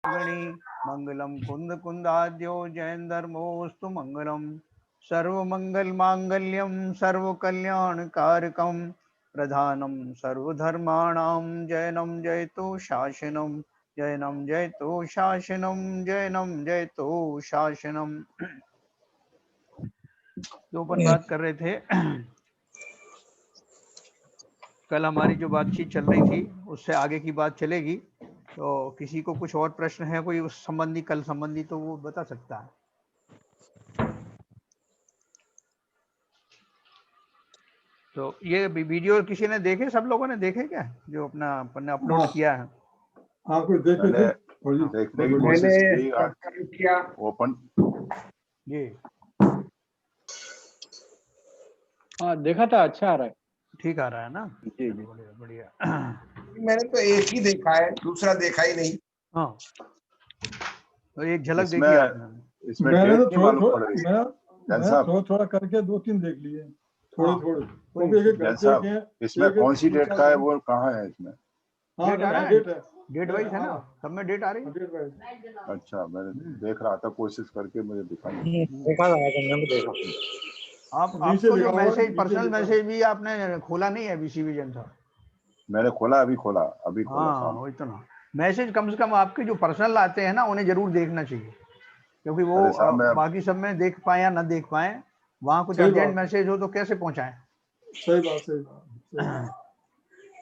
गणी मंगलम कुंद कुंदाद्यो जैन धर्मोस्तु मंगलम सर्वमंगल मांगल्यम सर्वकल्याणकारकम प्रधानम सर्वधर्माणां जैनम जयतु शासनम जैनम जयतु शासनम जैनम जयतु शासनम। जो अपन बात कर रहे थे कल हमारी जो बातचीत चल रही थी उससे आगे की बात चलेगी। तो किसी को कुछ और प्रश्न है कोई उस संबंधी कल संबंधी तो वो बता सकता है। तो ये वीडियो किसी ने देखे, सब लोगों ने देखे क्या जो अपना अपन ने अपलोड किया है? हाँ कुछ देखे थे, देखने की कोशिश की किया ओपन जी। हाँ देखा था, अच्छा आ रहा है, ठीक आ रहा है ना? जी जी। बढ़िया बढ़िया। मैंने तो एक ही देखा है, दूसरा देखा ही नहीं। हाँ तो एक झलक इसमें देखी आपने? इसमें मैंने डेट तो नहीं मालूम पड़ रही। मैं थोड़ा करके 2-3 देख लिए, थोड़े थोड़े। जैन साहब इसमें कौन सी डेट का है, वो कहाँ है इसमें? डेट आ रहा है, डेट वाइज है ना, सब में डेट आ रही है। अच्छा, मैंने देख रहा था कोशिश करके, मुझे दिखा नहीं। आपको जो मैसेज पर्सनल मैसेज भी आपने खोला नहीं है बीसी विजन साहब? मैंने खोला, अभी खोला हाँ वही तो ना, मैसेज कम से कम आपके जो पर्सनल आते हैं ना उन्हें जरूर देखना चाहिए, क्योंकि वो बाकी सब में देख पाए या ना देख पाए, वहाँ कुछ अर्जेंट मैसेज हो तो कैसे पहुँचाएं। सही बात।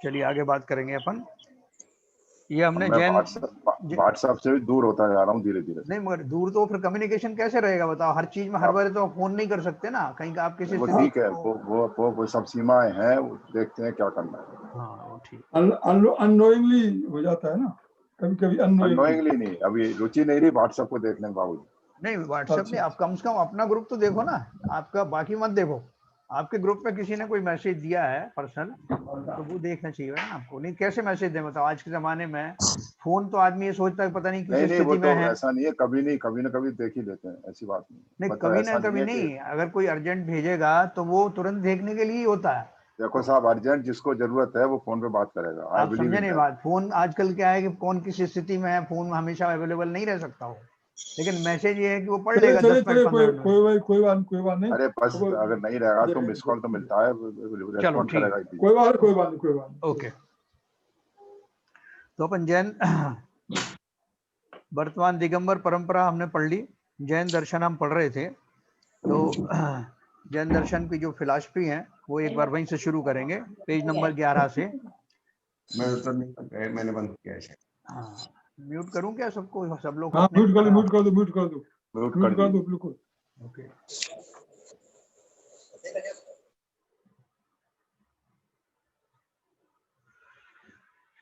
चलिए आगे बात करेंगे अपन। ये हमने मैं व्हाट्सएप से भी दूर होता जा रहा हूँ धीरे धीरे। नहीं मगर दूर तो फिर कम्युनिकेशन कैसे रहेगा बताओ, हर चीज में हर बार तो फोन नहीं कर सकते ना, कहीं का आप किसी वो ठीक है, वो सब सीमाएं हैं, देखते हैं क्या करना है। हाँ ठीक, अननोइंगली हो जाता है ना, कभी अननोइंगली नहीं, अभी रुचि नहीं रही व्हाट्सएप को देखने के बावजूद। नहीं व्हाट्सएप में आप कम से कम अपना ग्रुप तो देखो ना, आपका बाकी मत देखो। आपके ग्रुप में किसी ने कोई मैसेज दिया है पर्सनल तो वो देखना चाहिए ना आपको, नहीं कैसे मैसेज दे बताओ। आज के जमाने में फोन तो आदमी ये सोचता है पता नहीं किस स्थिति में है। ऐसा नहीं है, कभी ना कभी देख ही लेते हैं, ऐसी बात नहीं कभी ना कभी नहीं, अगर कोई अर्जेंट भेजेगा तो वो तुरंत देखने के लिए ही होता है। देखो साहब, अर्जेंट जिसको जरूरत है वो फोन पे बात करेगा। आप समझे नहीं बात, फोन आजकल क्या है कि कौन किस स्थिति में है, फोन हमेशा अवेलेबल नहीं रह सकता हो, लेकिन मैसेज ये है कि वो पढ़ लेगा 10 मिनट 15 मिनट। कोई बात नहीं। अरे बस अगर नहीं रहेगा तो मिस कॉल तो मिलता है, चलो ठीक, कोई बात नहीं। ओके, तो अपन जैन वर्तमान दिगंबर परंपरा हमने पढ़ ली, जैन दर्शन हम पढ़ रहे थे। तो जैन दर्शन की जो फिलॉसफी है वो एक बार वहीं से शुरू करेंगे, पेज नंबर 11 से। मैंने बंद किया है। हाँ म्यूट करूं क्या सबको, सब लोग? हाँ म्यूट कर दो बिल्कुल। ओके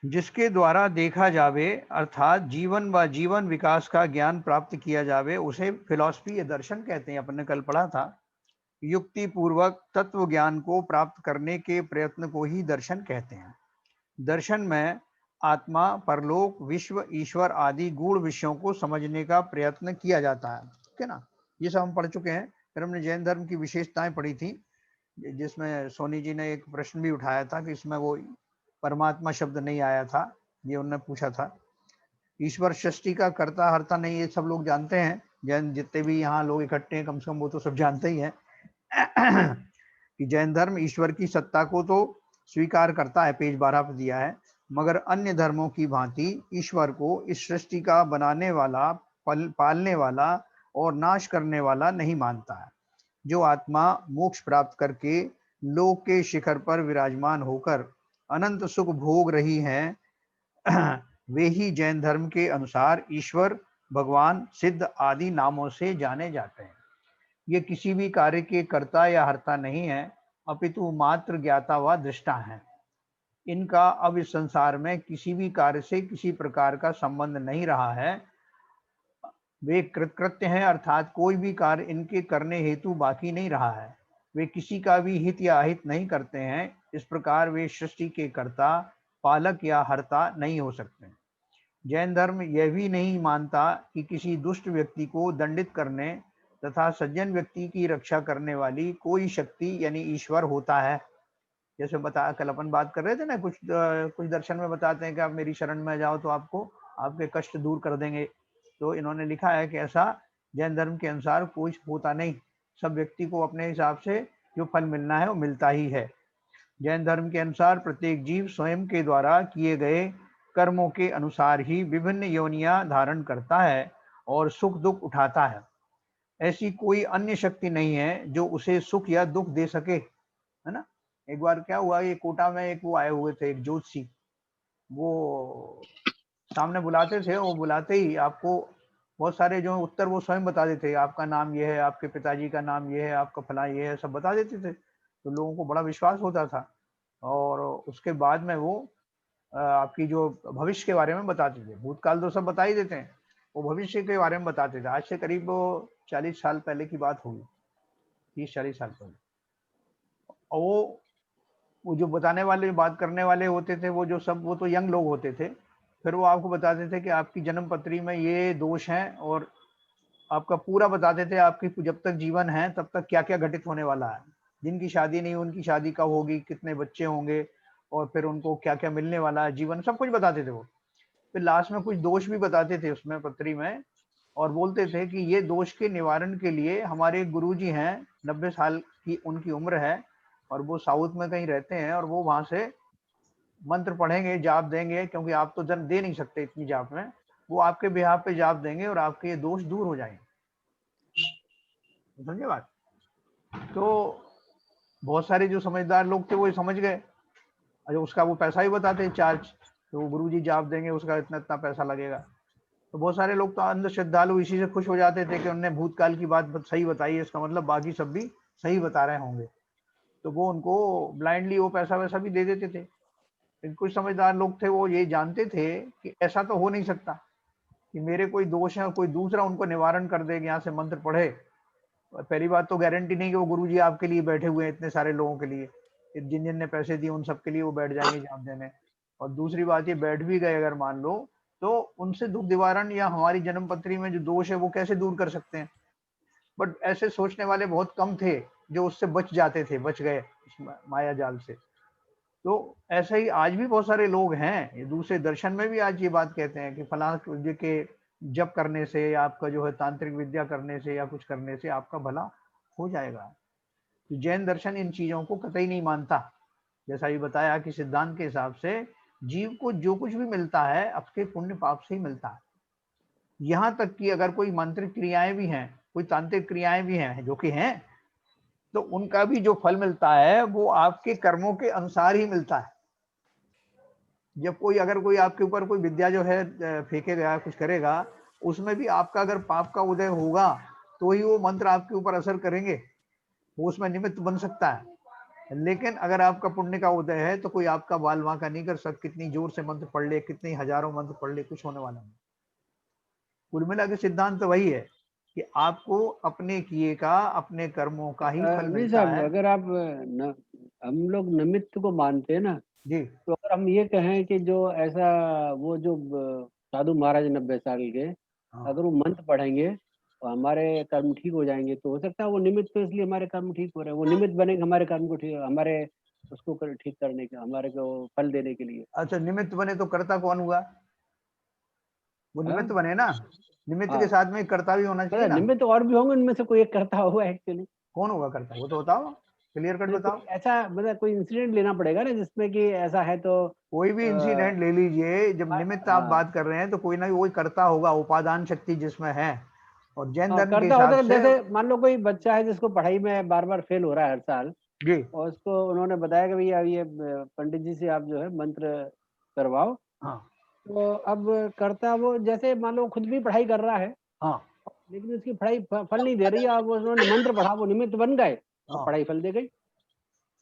जिसके द्वारा देखा जावे अर्थात जीवन व जीवन विकास का ज्ञान प्राप्त किया जावे उसे फिलॉसफी या दर्शन कहते हैं। अपन ने कल पढ़ा था, युक्ति पूर्वक तत्व ज्ञान को प्राप्त करने के प्रयत्न को ही दर्शन कहते हैं। दर्शन में आत्मा, परलोक, विश्व, ईश्वर आदि गूढ़ विषयों को समझने का प्रयत्न किया जाता है। ठीक है ना, ये सब हम पढ़ चुके हैं। फिर हमने जैन धर्म की विशेषताएं पढ़ी थी, जिसमें सोनी जी ने एक प्रश्न भी उठाया था कि इसमें वो परमात्मा शब्द नहीं आया था, ये उन्होंने पूछा था। ईश्वर सृष्टि का कर्ता हर्ता नहीं, ये सब लोग जानते हैं, जैन जितने भी यहाँ लोग इकट्ठे हैं कम से कम वो तो सब जानते ही हैं कि जैन धर्म ईश्वर की सत्ता को तो स्वीकार करता है, पेज 12 पर दिया है, मगर अन्य धर्मों की भांति ईश्वर को इस सृष्टि का बनाने वाला, पालने वाला और नाश करने वाला नहीं मानता है। जो आत्मा मोक्ष प्राप्त करके लोक के शिखर पर विराजमान होकर अनंत सुख भोग रही हैं वे ही जैन धर्म के अनुसार ईश्वर, भगवान, सिद्ध आदि नामों से जाने जाते हैं। ये किसी भी कार्य के कर्ता या हर्ता नहीं है, अपितु मात्र ज्ञाता व दृष्टा है। इनका अब इस संसार में किसी भी कार्य से किसी प्रकार का संबंध नहीं रहा है। वे कृतकृत्य हैं, अर्थात कोई भी कार्य इनके करने हेतु बाकी नहीं रहा है। वे किसी का भी हित या अहित नहीं करते हैं। इस प्रकार वे सृष्टि के कर्ता, पालक या हर्ता नहीं हो सकते। जैन धर्म यह भी नहीं मानता कि किसी दुष्ट व्यक्ति को दंडित करने तथा सज्जन व्यक्ति की रक्षा करने वाली कोई शक्ति यानी ईश्वर होता है। जैसे बता कल अपन बात कर रहे थे ना, कुछ दर्शन में बताते हैं कि आप मेरी शरण में जाओ तो आपको आपके कष्ट दूर कर देंगे। तो इन्होंने लिखा है कि ऐसा जैन धर्म के अनुसार कुछ होता नहीं, सब व्यक्ति को अपने हिसाब से जो फल मिलना है वो मिलता ही है। जैन धर्म के अनुसार प्रत्येक जीव स्वयं के द्वारा किए गए कर्मों के अनुसार ही विभिन्न योनियां धारण करता है और सुख दुख उठाता है। ऐसी कोई अन्य शक्ति नहीं है जो उसे सुख या दुख दे सके, है ना। एक बार क्या हुआ, ये कोटा में एक वो आए हुए थे, एक ज्योतिषी, वो सामने बुलाते थे, वो बुलाते ही आपको बहुत सारे जो उत्तर वो स्वयं बता देते, आपका नाम ये है, आपके पिताजी का नाम ये है, आपका फला ये है, सब बता देते थे। तो लोगों को बड़ा विश्वास होता था और उसके बाद में वो आपकी जो भविष्य के बारे में बताते थे। भूतकाल तो सब बता ही देते हैं, वो भविष्य के बारे में बताते थे। आज से करीब 40 साल पहले की बात होगी, 30-40 साल पहले। और वो जो बताने वाले, बात करने वाले होते थे, वो जो सब, वो तो यंग लोग होते थे। फिर वो आपको बताते थे कि आपकी जन्म पत्री में ये दोष हैं और आपका पूरा बताते थे, आपकी जब तक जीवन है तब तक क्या क्या घटित होने वाला है। जिनकी शादी नहीं, उनकी शादी कब होगी, कितने बच्चे होंगे और फिर उनको क्या क्या मिलने वाला है, जीवन सब कुछ बताते थे वो। फिर लास्ट में कुछ दोष भी बताते थे उसमें पत्री में, और बोलते थे कि ये दोष के निवारण के लिए हमारे गुरुजी हैं, 90 साल की उनकी उम्र है और वो साउथ में कहीं रहते हैं और वो वहां से मंत्र पढ़ेंगे, जाप देंगे, क्योंकि आप तो जन्म दे नहीं सकते इतनी जाप में, वो आपके बिहाफ पे जाप देंगे और आपके ये दोष दूर हो जाएंगे। समझे बात। तो बहुत सारे जो समझदार लोग थे वो समझ गए। अच्छा, उसका वो पैसा ही बताते चार्ज, तो वो गुरुजी जाप देंगे, उसका इतना इतना पैसा लगेगा। तो बहुत सारे लोग तो अंध श्रद्धालु इसी से खुश हो जाते थे कि उन्होंने भूतकाल की बात सही बताई है, इसका मतलब बाकी सब भी सही बता रहे होंगे, तो वो उनको ब्लाइंडली वो पैसा वैसा भी दे देते थे। लेकिन कुछ समझदार लोग थे, वो ये जानते थे कि ऐसा तो हो नहीं सकता कि मेरे कोई दोष है और कोई दूसरा उनको निवारण कर देगा, यहाँ से मंत्र पढ़े। और पहली बात तो गारंटी नहीं कि वो गुरुजी आपके लिए बैठे हुए हैं इतने सारे लोगों के लिए, जिन जिन ने पैसे दिए उन सब के लिए वो बैठ जाएंगे जाप देने। और दूसरी बात, ये बैठ भी गए अगर मान लो, तो उनसे दुख निवारण या हमारी जन्म पत्री में जो दोष है वो कैसे दूर कर सकते हैं। बट ऐसे सोचने वाले बहुत कम थे जो उससे बच जाते थे, बच गए इस माया जाल से। तो ऐसे ही आज भी बहुत सारे लोग हैं, ये दूसरे दर्शन में भी आज ये बात कहते हैं कि फलां के जप करने से या आपका जो है तांत्रिक विद्या करने से या कुछ करने से आपका भला हो जाएगा। तो जैन दर्शन इन चीजों को कतई नहीं मानता। जैसा ये बताया कि सिद्धांत के हिसाब से जीव को जो कुछ भी मिलता है आपके पुण्य पाप से ही मिलता है। यहाँ तक कि अगर कोई मंत्र क्रियाएं भी हैं, कोई तांत्रिक क्रियाएं भी हैं जो कि हैं, तो उनका भी जो फल मिलता है वो आपके कर्मों के अनुसार ही मिलता है। जब कोई, अगर कोई आपके ऊपर कोई विद्या जो है फेंकेगा, कुछ करेगा, उसमें भी आपका अगर पाप का उदय होगा तो ही वो मंत्र आपके ऊपर असर करेंगे, वो उसमें निमित्त बन सकता है। लेकिन अगर आपका पुण्य का उदय है तो कोई आपका बाल वांका नहीं कर सकता, कितनी जोर से मंत्र पढ़ ले, कितनी हजारों मंत्र पढ़ ले, कुछ होने वाला नहीं। कुल मिला के सिद्धांत तो वही है कि आपको अपने किए का, अपने कर्मों का ही फल नहीं मिलता साहब, है। अगर आप हम लोग निमित्त को मानते हैं ना, जी, तो अगर हम ये कहें कि जो ऐसा वो जो साधु महाराज 90 साल के, हाँ, अगर वो मंत्र पढ़ेंगे तो हमारे कर्म ठीक हो जाएंगे, तो हो सकता है वो निमित्त, तो इसलिए हमारे कर्म ठीक हो रहे हैं, वो निमित्त बनेंगे हमारे कर्म को ठीक, हमारे उसको ठीक करने के, हमारे को फल देने के लिए। अच्छा, निमित्त बने तो कर्ता कौन हुआ? वो हाँ निमित्त बने ना, निमित्त के हाँ, साथ में कर्ता भी होना चाहिए ना। निमित्त और भी होंगे, उनमें से कोई एक करता होगा एक्चुअली। कौन होगा कर्ता, वो तो बताओ, क्लियर कट बताओ। कोई ऐसा मतलब कोई इंसिडेंट लेना पड़ेगा ना जिसमें कि ऐसा है, तो कोई भी इंसिडेंट ले लीजिए, जब निमित्त आप बात कर रहे हैं तो कोई ना कोई कर्ता होगा, उपादान शक्ति जिसमें है। और जैन धर्म के करता होता हिसाब है। से, जैसे मान लो कोई बच्चा है जिसको पढ़ाई में बार बार फेल हो रहा है हर साल, जी, और उसको उन्होंने बताया कि भैया ये पंडित जी से आप जो है मंत्र करवाओ, हाँ तो अब करता वो, जैसे मान लो खुद भी पढ़ाई कर रहा है हाँ लेकिन उसकी पढ़ाई फल नहीं दे रही है, अब उन्होंने मंत्र पढ़ा, वो निमित्त बन गए और हाँ, पढ़ाई फल दे गई।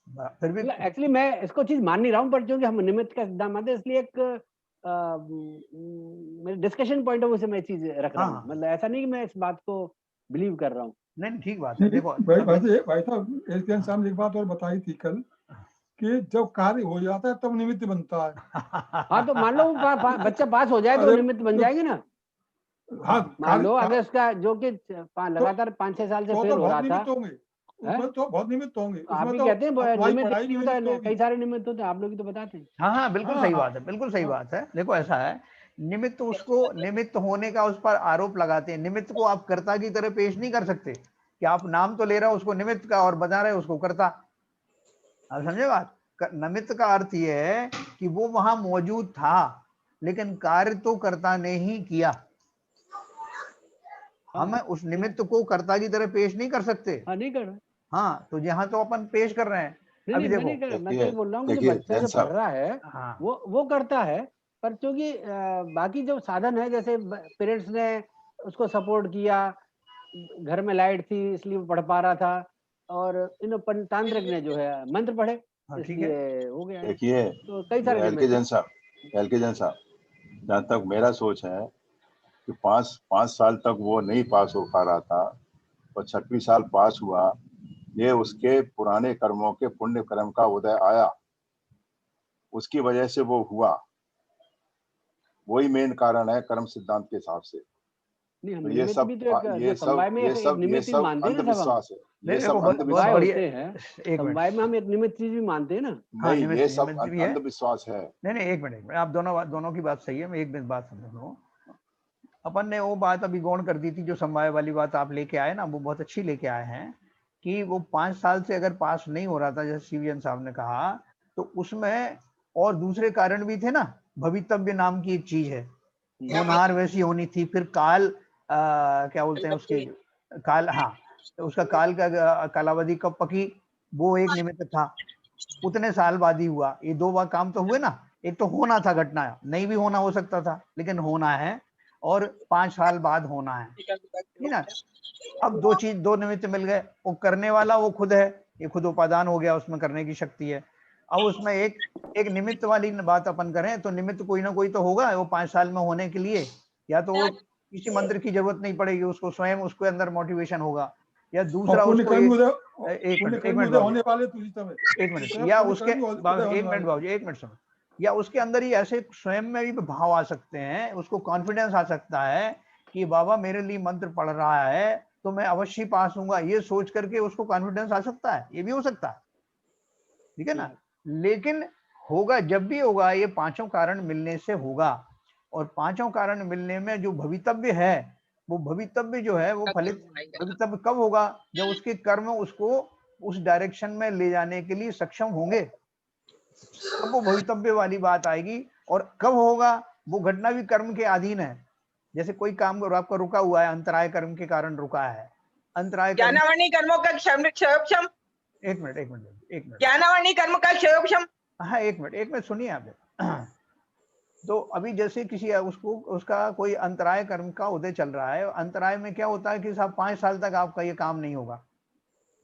फिर भी मतलब एक्चुअली मैं इसको चीज मान नहीं रहा हूँ, पर क्योंकि हम निमित्त का सिद्धांत मानते हैं, इसलिए एक मेरे डिस्कशन पॉइंट ऑफ व्यू से मैं चीज रख रहा हाँ हूँ। हाँ, मतलब ऐसा नहीं कि मैं इस बात को बिलीव कर रहा हूँ। नहीं ठीक बात है। नहीं, देखो भाई साहब, एस के साहब ने एक बात और बताई थी कल कि जब कार्य हो जाता है तब निमित्त बनता है। हाँ, तो मान लो बच्चा पास हो जाए तो अरे निमित्त बन जाएंगे ना। हाँ, मान लो अगर उसका जो कि लगातार 5-6 साल से तो फेल हो रहा बहुत था, निमित्त होंगे, उसमें तो बहुत निमित्त होंगे, तो आप उसमें ही तो कहते हैं अप्लाई निमित्त पढ़ाई नहीं भी होता निमित्त है, होगी। कई सारे निमित्त होते हैं, आप लोग ही तो बताते हैं। हाँ हाँ, बिल्कुल हाँ सही हाँ बात है, बिल्कुल सही हाँ, बात है। देखो ऐसा है निमित्त उसको निमित्त होने का उस पर आरोप लगाते हैं। निमित्त को आप कर्ता की तरह पेश नहीं कर सकते कि आप नाम तो ले रहे हो उसको निमित्त का और बता रहे हो उसको कर्ता। आप समझे बात? निमित्त का अर्थ यह है कि वो वहां मौजूद था लेकिन कार्य तो कर्ता ने ही किया। हम उस निमित्त को कर्ता की तरह पेश नहीं कर सकते। हाँ नहीं कर रहे। हाँ, तो यहाँ तो अपन पेश कर रहे हैं। नहीं अभी नहीं, मैं देखो नहीं कर रहा, मैं तो देखिए ये बोल रहा हूँ कि जो देखिए बच्चा जैन जो पढ़ साहब, रहा है हाँ वो करता है, पर क्योंकि बाकी जो साधन है, जैसे पेरेंट्स ने उसको सपोर्ट किया, घर में लाइट थी इसलिए वो पढ़ पा रहा था, और इन तांत्रिक ने जो है मंत्र पढ़े हाँ, ठीक है। इसलिए हो गया है। देखिए तो कई सारे एल के निमित्त जैन हैं। साहब, एल के जैन साहब, जहाँ तक मेरा सोच है कि 5 साल तक वो नहीं पास हो पा रहा था और 26 साल पास हुआ, ये उसके पुराने कर्मों के पुण्य कर्म का उदय आया, उसकी वजह से वो हुआ। वही मेन कारण है कर्म सिद्धांत के हिसाब से। नहीं, हम तो निमित्त भी तो एक, ये जो समवाय में एक ये निमित्त भी सब मानते हैं ना, सब हम अंधविश्वास है। नहीं ये देखो, सब बहुत समवाय बढ़िया। अंधविश्वास होते हैं, एक मिनट, समवाय में हम एक निमित्त चीज भी मानते हैं ना। हाँ, नहीं, ये सब निमित्त भी है। अंधविश्वास है। नहीं, एक मिनट, आप दोनों की बात सही है। मैं एक मिनट बात समझो। अपन ने वो बात अभी गौण कर दी थी, जो समवाय वाली बात आप लेके आए ना, वो बहुत अच्छी लेके आए हैं कि वो 5 साल से अगर पास नहीं हो रहा था, जैसे सीवीएन साहब ने कहा, तो उसमें और दूसरे कारण भी थे ना। भवितव्य नाम की एक चीज है, होनहार वैसी होनी थी, फिर काल क्या बोलते हैं उसके, काल, हाँ, तो उसका काल का कालावधि कब पकी, वो एक निमित्त था। उतने साल बाद ही हुआ। ये 2 बार काम तो हुए ना। एक तो होना था, घटना नहीं भी होना हो सकता था, लेकिन होना है, और 5 साल बाद होना है, ठीक ना। अब 2 निमित्त मिल गए। वो करने वाला वो खुद है, ये खुद उपादान हो गया, उसमें करने की शक्ति है। अब उसमें एक निमित्त वाली बात अपन करें तो निमित्त कोई ना कोई तो होगा वो 5 साल में होने के लिए। या तो वो किसी मंत्र की जरूरत नहीं पड़ेगी उसको, स्वयं उसके अंदर मोटिवेशन होगा, या और दूसरा पुण्य उसको कर्म उदय, एक पुण्य मिनट कर्म उदय बाबू, होने वाले तो इसी समय, एक मिनट, तो या पुण्य उसके कर्म उदय होने वाले। बाबू जी, एक मिनट सुनो। या उसके अंदर ही ऐसे स्वयं में भी भाव आ सकते हैं, उसको कॉन्फिडेंस आ सकता है कि बाबा मेरे लिए मंत्र पढ़ रहा है तो मैं अवश्य पास होऊंगा, ये सोच करके उसको कॉन्फिडेंस आ सकता है। ये भी हो सकता है, ठीक है ना। लेकिन होगा जब भी होगा, ये 5 कारण मिलने से होगा। और 5 कारण मिलने में जो भवितव्य है, वो भवितव्य जो है वो फलित भवितव्य कब होगा, जब उसके कर्म उसको उस डायरेक्शन में ले जाने के लिए सक्षम होंगे, तब वो भवितव्य वाली बात आएगी। और कब होगा, वो घटना भी कर्म के अधीन है। जैसे कोई काम आपका रुका हुआ है, अंतराय कर्म के कारण रुका है, अंतराय कर्म, ज्ञानावरणी कर्मों का क्षयोक्षम, एक मिनट, ज्ञानावरणी कर्म का क्षयोक्षम। हाँ, एक मिनट सुनिए आप। तो अभी जैसे किसी उसको उसका कोई अंतराय कर्म का उदय चल रहा है, अंतराय में क्या होता है कि साहब 5 साल तक आपका ये काम नहीं होगा।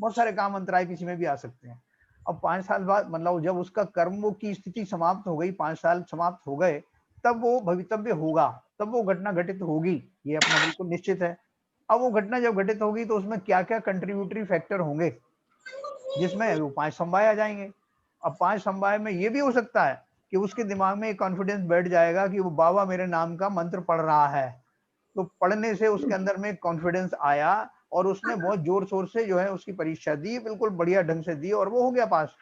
बहुत सारे काम अंतराय किसी में भी आ सकते हैं। अब 5 साल बाद, मतलब जब उसका कर्म की स्थिति समाप्त हो गई, 5 साल समाप्त हो गए, तब वो भवितव्य होगा, तब वो घटना घटित होगी, ये अपना बिल्कुल निश्चित है। अब वो घटना जब घटित होगी तो उसमें क्या क्या कंट्रीब्यूटरी फैक्टर होंगे, जिसमें वो 5 समवाय आ जाएंगे। अब 5 समवाय में ये भी हो सकता है कि उसके दिमाग में एक कॉन्फिडेंस बैठ जाएगा कि वो बाबा मेरे नाम का मंत्र पढ़ रहा है, तो पढ़ने से उसके अंदर में कॉन्फिडेंस आया और उसने बहुत जोर शोर से जो है उसकी परीक्षा दी, बिल्कुल बढ़िया ढंग से दी और वो हो गया पास।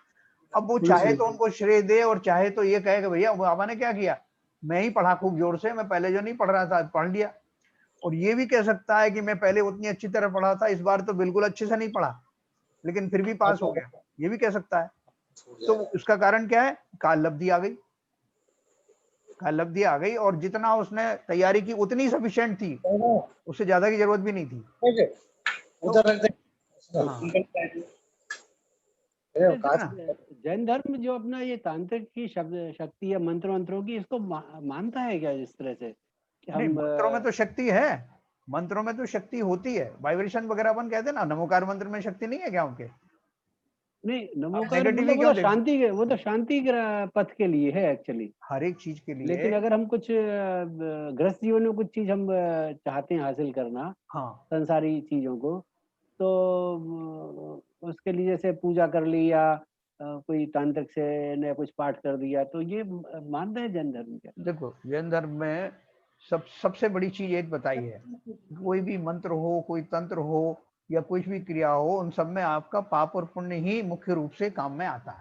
अब वो चाहे तो उनको श्रेय दे और चाहे तो ये कहे कि भैया बाबा ने क्या किया, मैं ही पढ़ा खूब जोर से, मैं पहले जो नहीं पढ़ रहा था पढ़ लिया। और ये भी कह सकता है कि मैं पहले उतनी अच्छी तरह पढ़ा था, इस बार तो बिल्कुल अच्छे से नहीं पढ़ा, लेकिन फिर भी पास हो गया, ये भी कह सकता है। तो उसका कारण क्या है, काल लब्धि आ गई, काल लब्धि आ गई, और जितना उसने तैयारी की उतनी सफिशिएंट थी, उससे ज्यादा की जरूरत भी नहीं थी। तो, हाँ, जैन धर्म जो अपना ये तांत्रिक की शक्ति या मंत्रों की, इसको मानता है क्या इस तरह से कि नहीं, हम मंत्रों में तो शक्ति है, मंत्रों में तो शक्ति होती है, वाइब्रेशन वगैरह अपन कहते हैं ना, नमोकार मंत्र में शक्ति नहीं है क्या उनके? नहीं, नमोकार नेगेटिव मतलब ही क्यों देखते? वो तो शांति के पथ के लिए है एक्चुअली। हर एक चीज के लिए, लेकिन अगर हम कुछ गृहस्थ जीवन में कुछ चीज हम चाहते हैं हासिल करना, हाँ, संसारी चीजों को, तो उसके लिए जैसे पूजा कर ली या कोई तांत्रिक से ने कुछ पाठ कर दिया, तो ये मानते हैं जैन धर्म के? देखो जैन धर्म में सबसे बड़ी चीज एक बताई है, कोई भी मंत्र हो, कोई तंत्र हो या कुछ भी क्रिया हो, उन सब में आपका पाप और पुण्य ही मुख्य रूप से काम में आता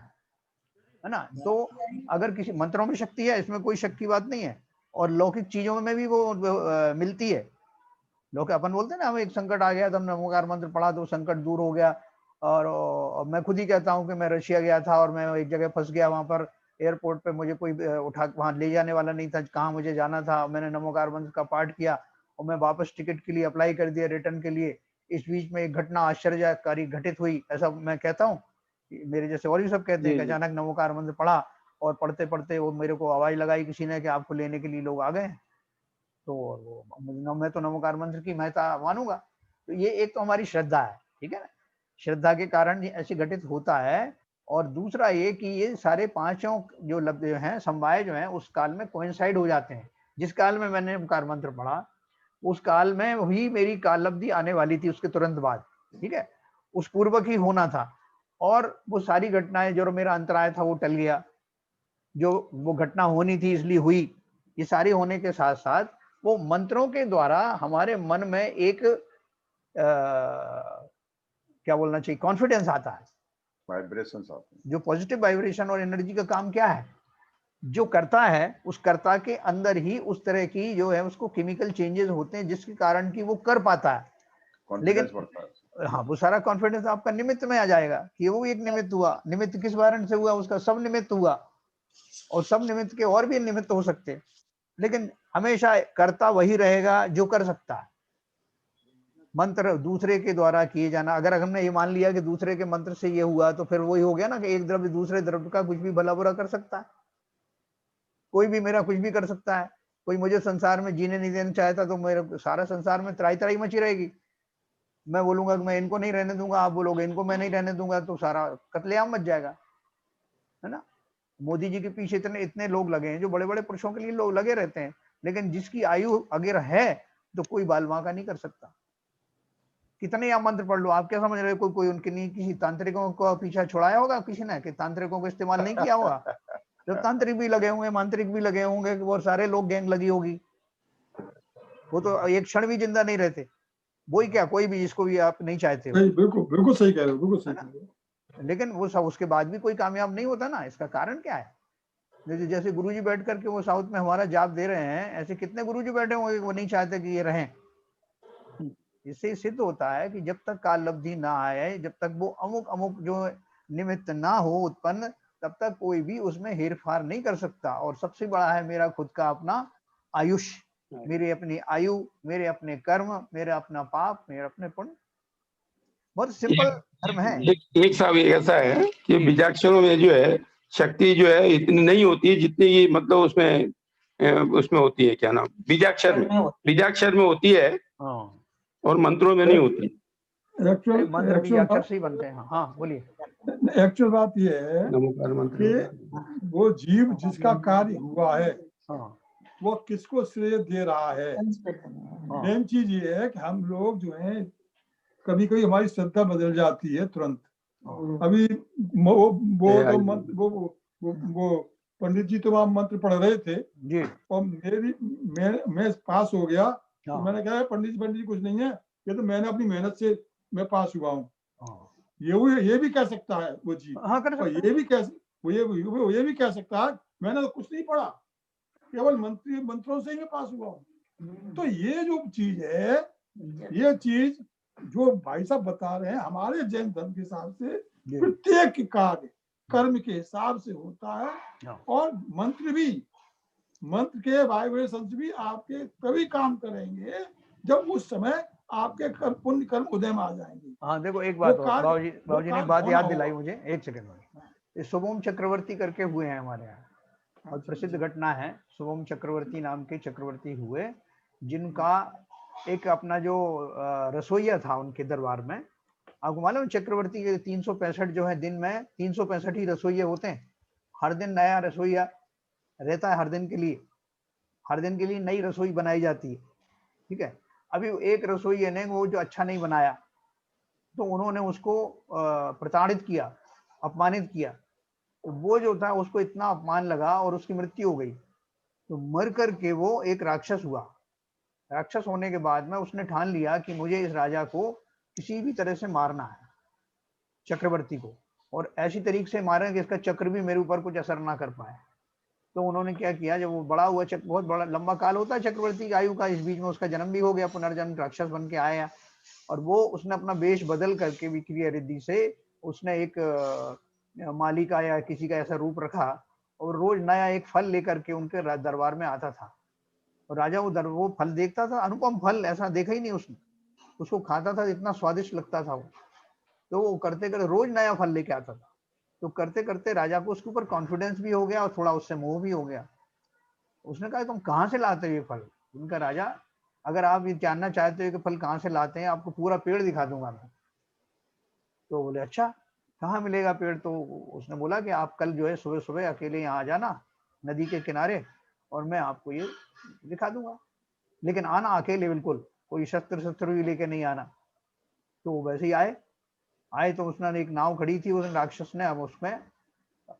है ना। तो अगर किसी मंत्रों में शक्ति है, इसमें कोई शक की बात नहीं है, और लौकिक चीजों में भी वो मिलती है। लोग अपन बोलते हैं ना, हमें एक संकट आ गया तो हमने नमोकार मंत्र पढ़ा तो संकट दूर हो गया। और मैं खुद ही कहता हूँ कि मैं रशिया गया था और मैं एक जगह फंस गया, वहां पर एयरपोर्ट पे मुझे कोई उठा वहां ले जाने वाला नहीं था, कहाँ मुझे जाना था। मैंने नमोकार मंत्र का पाठ किया और मैं वापस टिकट के लिए अप्लाई कर दिया, रिटर्न के लिए। इस बीच में एक घटना आश्चर्यकारी घटित हुई, ऐसा मैं कहता हूँ। मेरे जैसे और भी सब कहते हैं कि अचानक नमोकार मंत्र पढ़ा और पढ़ते पढ़ते वो मेरे को आवाज लगाई किसी ने कि आपको लेने के लिए लोग आ गए। तो मैं तो नमोकार मंत्र की महत्ता मानूंगा। तो ये एक तो हमारी श्रद्धा है, ठीक है ना, श्रद्धा के कारण ऐसे घटित होता है। और दूसरा ये कि ये सारे पांचों जो लब्ध हैं समवाय जो हैं उस काल में कोइंसाइड हो जाते हैं। जिस काल में मैंने नमोकार मंत्र पढ़ा उस काल में वही मेरी काल लब्धि आने वाली थी, उसके तुरंत बाद, ठीक है, उस पूर्वक ही होना था। और वो सारी घटनाएं जो मेरा अंतराय था वो टल गया, जो वो घटना होनी थी इसलिए हुई। ये सारी होने के साथ साथ वो मंत्रों के द्वारा हमारे मन में एक क्या बोलना चाहिए, कॉन्फिडेंस आता है, वाइब्रेशन आते हैं। जो पॉजिटिव वाइब्रेशन और एनर्जी का काम क्या है, जो करता है उस कर्ता के अंदर ही उस तरह की जो है उसको केमिकल चेंजेस होते हैं जिसके कारण कि वो कर पाता है। कॉन्फिडेंस बढ़ता है। हाँ, वो सारा कॉन्फिडेंस आपका निमित्त में आ जाएगा कि वो एक निमित्त हुआ। निमित्त किस कारण से हुआ, उसका सब निमित्त हुआ, और सब निमित्त के और भी निमित्त हो सकते हैं, लेकिन हमेशा कर्ता वही रहेगा जो कर सकता है। मंत्र दूसरे के द्वारा किए जाना, अगर हमने ये मान लिया कि दूसरे के मंत्र से ये हुआ तो फिर वही हो गया ना कि एक द्रव्य दूसरे द्रव्य का कुछ भी भला बुरा कर सकता है। कोई भी मेरा कुछ भी कर सकता है। कोई मुझे संसार में जीने नहीं देना चाहता तो मेरे सारा संसार में त्राही त्राही मची रहेगी। मैं बोलूंगा कि मैं इनको नहीं रहने दूंगा, आप बोलोगे इनको मैं नहीं रहने दूंगा, तो सारा कत्लेआम मच जाएगा, है ना। मोदी जी के पीछे इतने लोग लगे हैं, जो बड़े बड़े पुरुषों के लिए लोग लगे रहते हैं, लेकिन जिसकी आयु अगर है तो कोई बाल बांका नहीं कर सकता। कितने आप मंत्र पढ़ लो, आप क्या समझ रहे हो कोई उनके नहीं किसी तांत्रिकों को पीछा छुड़ाया होगा किसी ने, कि तांत्रिकों को इस्तेमाल नहीं किया होगा। तो तांत्रिक भी लगे होंगे, मांत्रिक भी लगे होंगे, वो सारे लोग गैंग लगी होगी। वो तो एक क्षण भी जिंदा नहीं रहते। वही क्या, कोई भी जिसको भी आप नहीं चाहते हो, बिल्कुल बिल्कुल सही कह रहे हो, बिल्कुल सही कह रहे हो। लेकिन वो सब उसके बाद भी कोई कामयाब नहीं होता ना। इसका कारण क्या है? जैसे गुरुजी बैठ करके वो साउथ में हमारा जाप दे रहे हैं, ऐसे कितने गुरुजी बैठे होंगे वो नहीं चाहते कि ये रहें। इससे सिद्ध होता है कि जब तक काल लब्धि ना आए, जब तक वो अमुक अमुक जो निमित्त ना हो उत्पन्न, तब तक कोई भी उसमें हेर फार नहीं कर सकता। और सबसे बड़ा है मेरा खुद का अपना आयुष, मेरी अपनी आयु, मेरे अपने कर्म, मेरा अपना पाप, मेरा अपने पुण्य। बहुत सिंपल धर्म है। एक साहब ऐसा है कि बीजाक्षरों में जो है शक्ति जो है इतनी नहीं होती है जितनी की मतलब उसमें होती है, क्या नाम, बीजाक्षर में होती है और मंत्रों में नहीं होती। मंत्र बीजाक्षर से ही बनते हैं। हाँ बोलिए। एक्चुअल बात ये है कि वो जीव जिसका कार्य हुआ है वो किसको श्रेय दे रहा है। मेन चीज ये है कि हम लोग जो है कभी कभी हमारी श्रद्धा बदल जाती है तुरंत। अभी वो पंडित जी तो वहां मंत्र पढ़ रहे थे जी, और मैं पास हो गया तो मैंने कहा पंडित जी कुछ नहीं है, ये तो मैंने अपनी मेहनत से मैं पास हुआ हूँ। ये भी कह सकता है वो जी। हाँ, कर और ये भी कह सकता है मैंने तो कुछ नहीं पढ़ा, केवल मंत्रों से ही मैं पास हुआ हूँ। तो ये जो चीज है, ये चीज जो भाई साहब बता रहे हैं, हमारे जैन धर्म के हिसाब से प्रत्येक कार्य कर्म के हिसाब से होता है। और मंत्र के वाइब्रेशन भी आपके तभी काम करेंगे जब उस समय आपके पुण्य कर्म उदय में आ जाएंगे। हाँ देखो, एक बात बाबूजी ने बात याद दिलाई मुझे, एक सेकंड में। शुभम चक्रवर्ती करके हुए हैं हमारे यहाँ, और प्रसिद्ध घटना है। शुभम चक्रवर्ती नाम के चक्रवर्ती हुए, जिनका एक अपना जो रसोईया था उनके दरबार में। आपको मालूम चक्रवर्ती के 365 जो है दिन में 365 ही रसोइये होते हैं। हर दिन नया रसोईया रहता है, हर दिन के लिए नई रसोई बनाई जाती है, ठीक है। अभी एक रसोइये ने वो जो अच्छा नहीं बनाया तो उन्होंने उसको प्रताड़ित किया, अपमानित किया। तो वो जो था उसको इतना अपमान लगा और उसकी मृत्यु हो गई। तो मर करके वो एक राक्षस हुआ। राक्षस होने के बाद में उसने ठान लिया कि मुझे इस राजा को किसी भी तरह से मारना है, चक्रवर्ती को, और ऐसी तरीके से मारें कि इसका चक्र भी मेरे ऊपर कुछ असर ना कर पाए। तो उन्होंने क्या किया, जब वो बड़ा हुआ, बहुत बड़ा लंबा काल होता है चक्रवर्ती की आयु का, इस बीच में उसका जन्म भी हो गया, पुनर्जन्म राक्षस बन के आया, और वो उसने अपना वेश बदल करके विक्रिया रिद्धि से उसने एक माली का या किसी का ऐसा रूप रखा, और रोज नया एक फल लेकर के उनके दरबार में आता था, और राजा वो फल देखता था, अनुपम फल, ऐसा देखा ही नहीं उसने, उसको खाता था, इतना स्वादिष्ट लगता था वो, तो वो करते करते रोज नया फल लेके आता था। तो करते करते राजा को उसके ऊपर कॉन्फिडेंस भी हो गया और थोड़ा उससे मोह भी हो गया। उसने कहा तुम कहाँ से लाते हो ये फल? उनका राजा, अगर आप ये जानना चाहते हो कि फल कहाँ से लाते हैं, आपको पूरा पेड़ दिखा दूंगा मैं। तो बोले अच्छा कहाँ मिलेगा पेड़? तो उसने बोला कि आप कल जो है सुबह सुबह अकेले यहाँ आ जाना नदी के किनारे, और मैं आपको ये दिखा दूंगा, लेकिन आना अकेले, बिल्कुल कोई शस्त्र भी लेके नहीं आना। तो वैसे ही आए तो उसने एक नाव खड़ी थी, उस राक्षस ने, अब उसमें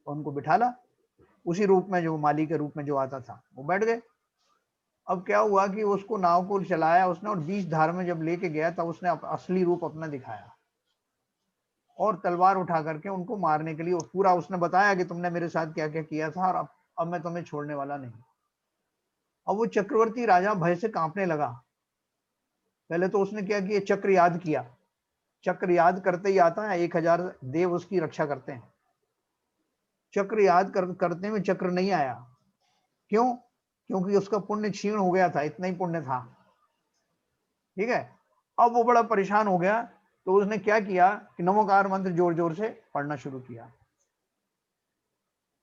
उनको बिठाला, उसी रूप में जो माली के रूप में जो आता था, वो बैठ गए। अब क्या हुआ कि उसको नाव को चलाया उसने, और बीच धार में जब लेके गया तब उसने असली रूप अपना दिखाया, और तलवार उठा करके उनको मारने के लिए पूरा उसने बताया कि तुमने मेरे साथ क्या क्या किया था, और अब मैं तुम्हें छोड़ने वाला नहीं। अब वो चक्रवर्ती राजा भय से कांपने लगा। पहले तो उसने क्या किया, चक्र याद किया, चक्र याद करते ही आता है, 1000 देव उसकी रक्षा करते हैं। चक्र याद करते में चक्र नहीं आया, क्यों? क्योंकि उसका पुण्य क्षीण हो गया था, इतना ही पुण्य था, ठीक है। अब वो बड़ा परेशान हो गया, तो उसने क्या किया कि नमोकार मंत्र जोर जोर से पढ़ना शुरू किया।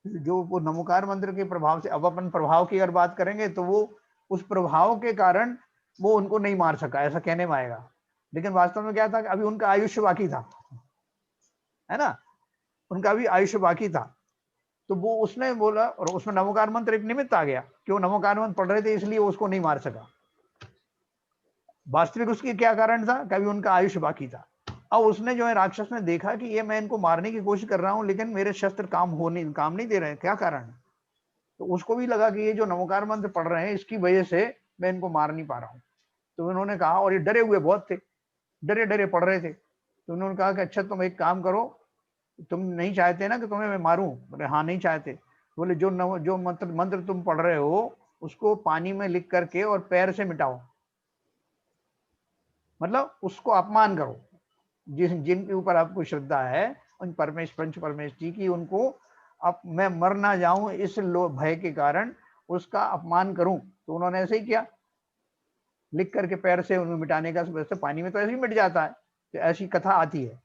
जो वो नमोकार मंत्र के प्रभाव से, अब अपन प्रभाव की अगर बात करेंगे तो वो उस प्रभाव के कारण वो उनको नहीं मार सका, ऐसा कहने में आएगा, लेकिन वास्तव में क्या था कि अभी उनका आयुष्य बाकी था, है ना, उनका अभी आयुष्य बाकी था। तो वो उसने बोला, और उसमें नमोकार मंत्र एक निमित्त आ गया कि वो नमोकार मंत्र पढ़ रहे थे, इसलिए वो उसको नहीं मार सका। वास्तविक उसकी क्या कारण था कि अभी उनका आयुष्य बाकी था। अब उसने जो है राक्षस ने देखा कि ये मैं इनको मारने की कोशिश कर रहा हूं, लेकिन मेरे शस्त्र काम नहीं दे रहे हैं, क्या कारण है? तो उसको भी लगा कि ये जो नमोकार मंत्र पढ़ रहे हैं इसकी वजह से मैं इनको मार नहीं पा रहा हूँ। तो उन्होंने कहा, और ये डरे हुए बहुत थे, डरे डरे पढ़ रहे थे, तो उन्होंने कहा कि अच्छा तुम एक काम करो, तुम नहीं चाहते ना कि तुम्हें मैं मारूं? बोले हाँ नहीं चाहते। बोले जो मंत्र तुम पढ़ रहे हो उसको पानी में लिख करके और पैर से मिटाओ, मतलब उसको अपमान करो, जिनके ऊपर आपको श्रद्धा है उन पंच परमेश जी की, उनको अब मैं मर ना जाऊं इस भय के कारण उसका अपमान करूं। तो उन्होंने ऐसे ही किया, लिख करके पैर से उन्हें मिटाने का, वैसे पानी में तो ऐसे ही मिट जाता है, तो ऐसी कथा आती है।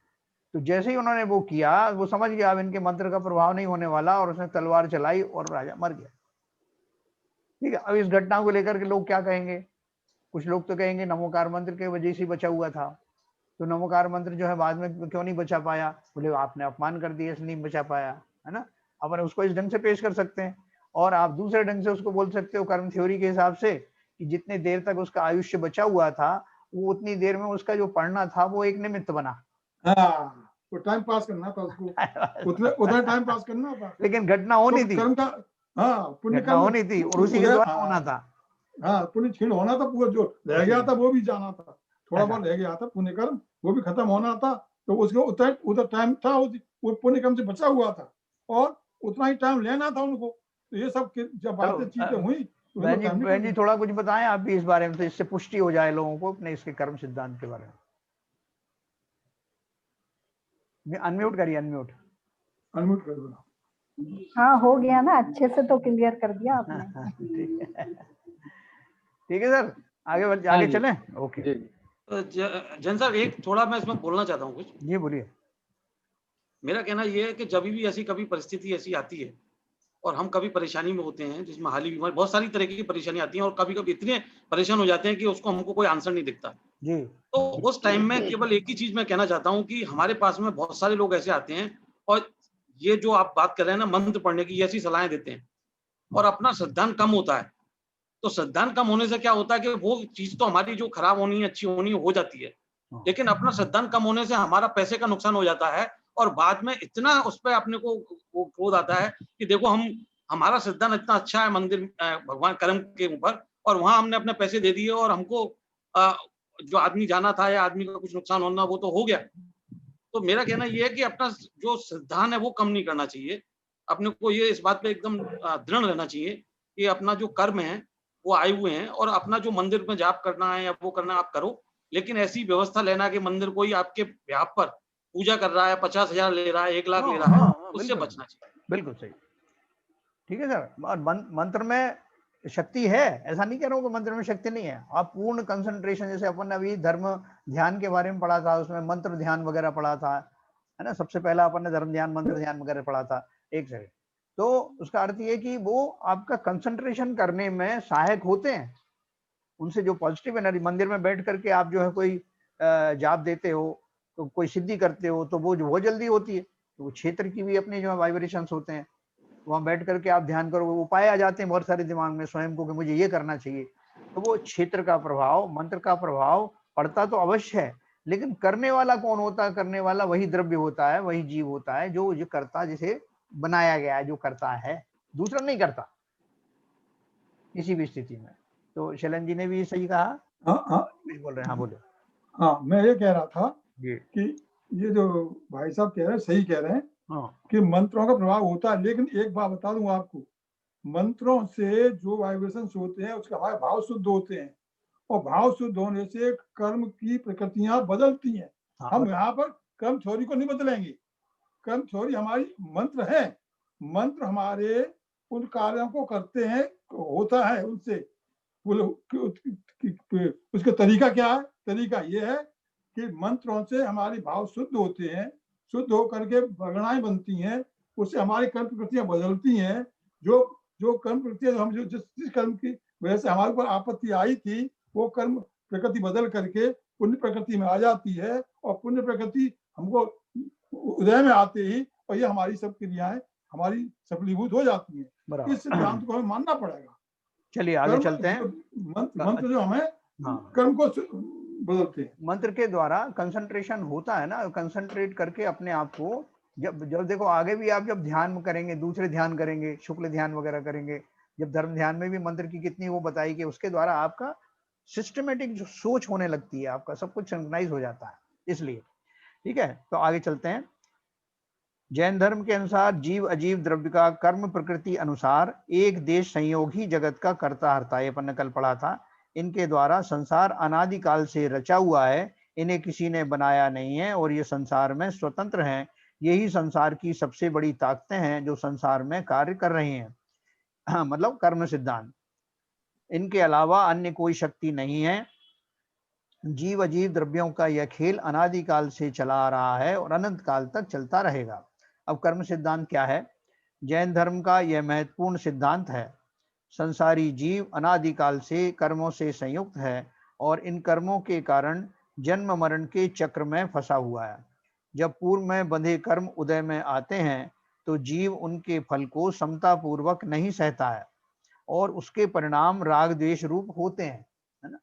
तो जैसे ही उन्होंने वो किया, वो समझ गया अब इनके मंत्र का प्रभाव नहीं होने वाला, और उसने तलवार चलाई और राजा मर गया। ठीक है, अब इस घटना को लेकर के लोग क्या कहेंगे? कुछ लोग तो कहेंगे नमोकार मंत्र के वजह से बचा हुआ था, तो नमोकार मंत्र जो है बाद में क्यों नहीं बचा पाया? बोले आपने अपमान कर दिया इसलिए नहीं बचा पाया, है ना। अपन उसको इस ढंग से पेश कर सकते हैं, और आप दूसरे ढंग से उसको बोल सकते हो कर्म थ्योरी के हिसाब से, कि जितने देर तक उसका आयुष्य बचा हुआ था वो उतनी देर में उसका जो पढ़ना था वो एक निमित्त बना। हाँ, वो टाइम पास करना था उसको, उतना टाइम पास करना था, लेकिन घटना होनी थी, कर्म का, हाँ पुण्य घटना होनी थी, और उसी के द्वारा होना था। हाँ, पुण्य क्षीण होना था, पूरा जो रह गया था वो भी जाना था, थोड़ा बहुत रह गया था पुण्य कर्म, वो भी खत्म होना था। तो उसको उधर टाइम था, वो पुण्य कर्म से बचा हुआ था, और उतना ही टाइम लेना था उनको। तो ये सब जब बातें चीजें हुई, बहन जी थोड़ा कुछ बताएं आप भी इस बारे में, तो इससे पुष्टि हो जाए लोगों को अपने इसके कर्म सिद्धांत के बारे में। अनम्यूट करिए, अनम्यूट कर दो। हाँ हो गया ना, अच्छे से तो क्लियर कर दिया आपने। ठीक है सर, आगे चलें। ओके जैन सर, एक थोड़ा मैं इसमें बोलना चाहता हूँ कुछ। जी बोलिए। मेरा कहना ये है कि जब भी ऐसी कभी परिस्थिति ऐसी आती है और हम कभी परेशानी में होते हैं, जिसमें हाल ही बीमारी, बहुत सारी तरह की परेशानी आती है, और कभी कभी इतने परेशान हो जाते हैं कि उसको हमको कोई आंसर नहीं दिखता जी। तो उस टाइम में केवल एक ही चीज मैं कहना चाहता हूँ कि हमारे पास में बहुत सारे लोग ऐसे आते हैं, और ये जो आप बात कर रहे हैं ना मंत्र पढ़ने की, ऐसी सलाहें देते हैं, और अपना श्रद्धान कम होता है। तो श्रद्धान कम होने से क्या होता है कि वो चीज तो हमारी जो खराब होनी है, अच्छी होनी है, हो जाती है, लेकिन अपना श्रद्धान कम होने से हमारा पैसे का नुकसान हो जाता है, और बाद में इतना उस पर अपने को वो क्रोध आता है कि देखो हमारा श्रद्धान इतना अच्छा है मंदिर भगवान कर्म के ऊपर, और वहां हमने अपने पैसे दे दिए, और हमको जो आदमी जाना था या आदमी का कुछ नुकसान होना वो तो हो गया। तो मेरा कहना यह है कि अपना जो श्रद्धान है वो कम नहीं करना चाहिए, अपने को ये इस बात पे एकदम दृढ़ रहना चाहिए कि अपना जो कर्म है वो आए हुए हैं, और अपना जो मंदिर में जाप करना है या वो करना आप करो, लेकिन ऐसी व्यवस्था लेना कि मंदिर कोई आपके व्याप पर पूजा कर रहा है, 50,000 ले रहा है, 1 लाख ले रहा है, उससे बिल्कुल बचना चाहिए। बिल्कुल सही, ठीक है सर। और मंत्र में शक्ति है, ऐसा नहीं कह रहा हूँ कि मंत्र में शक्ति नहीं है। आप पूर्ण कंसंट्रेशन, जैसे अपन ने अभी धर्म ध्यान के बारे में पढ़ा था, उसमें मंत्र ध्यान वगैरह पढ़ा था, है ना। सबसे पहला अपन ने धर्म ध्यान मंत्र ध्यान वगैरह पढ़ा था। एक सेकंड, तो उसका अर्थ ये कि वो आपका कंसंट्रेशन करने में सहायक होते हैं। उनसे जो पॉजिटिव एनर्जी, मंदिर में बैठ करके आप जो है कोई जाप देते हो, तो कोई सिद्धि करते हो, तो वो बहुत जल्दी होती है। तो वो क्षेत्र की भी अपने जो है वाइब्रेशंस होते हैं, वहां बैठ करके आप ध्यान करो, वो उपाय आ जाते हैं बहुत सारे दिमाग में स्वयं को कि मुझे ये करना चाहिए। तो वो क्षेत्र का प्रभाव, मंत्र का प्रभाव पड़ता तो अवश्य है, लेकिन करने वाला कौन होता है? करने वाला वही द्रव्य होता है, वही जीव होता है जो करता, जिसे बनाया गया है, जो करता है, दूसरा नहीं करता किसी भी स्थिति में। तो शैलन जी ने भी सही कहा। हाँ कुछ बोल रहे हैं? हाँ बोलो। हाँ, मैं ये कह रहा था जी कि ये जो भाई साहब कह रहे हैं सही कह रहे हैं हाँ कि मंत्रों का प्रभाव होता है, लेकिन एक बात बता दूं आपको, मंत्रों से जो वाइब्रेशंस होते हैं उसके हमारे भाव शुद्ध होते हैं, और भाव शुद्ध होने से कर्म की प्रकृतियां बदलती हैं। हाँ, हम यहाँ पर कर्म थ्योरी को नहीं बदलेंगे, कर्म थ्योरी हमारी मंत्र है, मंत्र हमारे उन कार्यों को करते हैं, होता है उनसे। उसका तरीका क्या है? तरीका ये है कि मंत्रों से हमारे भाव शुद्ध होते हैं, शुद्ध होकर के वर्णाएं बनती हैं, उससे हमारी कर्म प्रकृतियां बदलती हैं। जो कर्म प्रकृतियां हम जिस कर्म की वजह से हमारे ऊपर आपत्ति आई थी, वो कर्म प्रकृति बदल करके पुण्य प्रकृति में आ जाती है, और पुण्य प्रकृति हमको उदय में आते ही, और ये हमारी सब क्रियाएं हमारी सफलीभूत हो जाती हैं। बराबर। इस सिद्धांत को हमें मानना पड़ेगा। चलिए आगे चलते हैं। मंत्र जो हमें कर्म को बदलते हैं। मंत्र के द्वारा कंसंट्रेशन होता है ना, कंसंट्रेट करके अपने आप को, जब देखो आगे भी आप जब ध्यान करेंगे, दूसरे ध्यान करेंगे, शुक्ल ध्यान वगैरह करेंगे, जब धर्म ध्यान में भी मंत्र की कितनी वो बताई कि उसके द्वारा आपका सिस्टमेटिक जो सोच होने लगती है, आपका सब कुछ सिंक्रोनाइज हो जाता है। इसलिए ठीक है, तो आगे चलते हैं। जैन धर्म के अनुसार जीव अजीव द्रव्य का कर्म प्रकृति अनुसार एक देश संयोग ही जगत का कर्ता हरता, ये अपन ने कल पढ़ा था। इनके द्वारा संसार अनादिकाल से रचा हुआ है, इन्हें किसी ने बनाया नहीं है, और ये संसार में स्वतंत्र हैं। यही संसार की सबसे बड़ी ताकतें हैं जो संसार में कार्य कर रही हैं। मतलब कर्म सिद्धांत, इनके अलावा अन्य कोई शक्ति नहीं है। जीव अजीव द्रव्यों का यह खेल अनादिकाल से चला आ रहा है और अनंत काल तक चलता रहेगा। अब कर्म सिद्धांत क्या है? जैन धर्म का यह महत्वपूर्ण सिद्धांत है। संसारी जीव अनादिकाल से कर्मों से संयुक्त है और इन कर्मों के कारण जन्म मरण के चक्र में फंसा हुआ है। जब पूर्व में बंधे कर्म उदय में आते हैं तो जीव उनके फल को समता पूर्वक नहीं सहता है और उसके परिणाम राग द्वेष रूप होते हैं, है ना,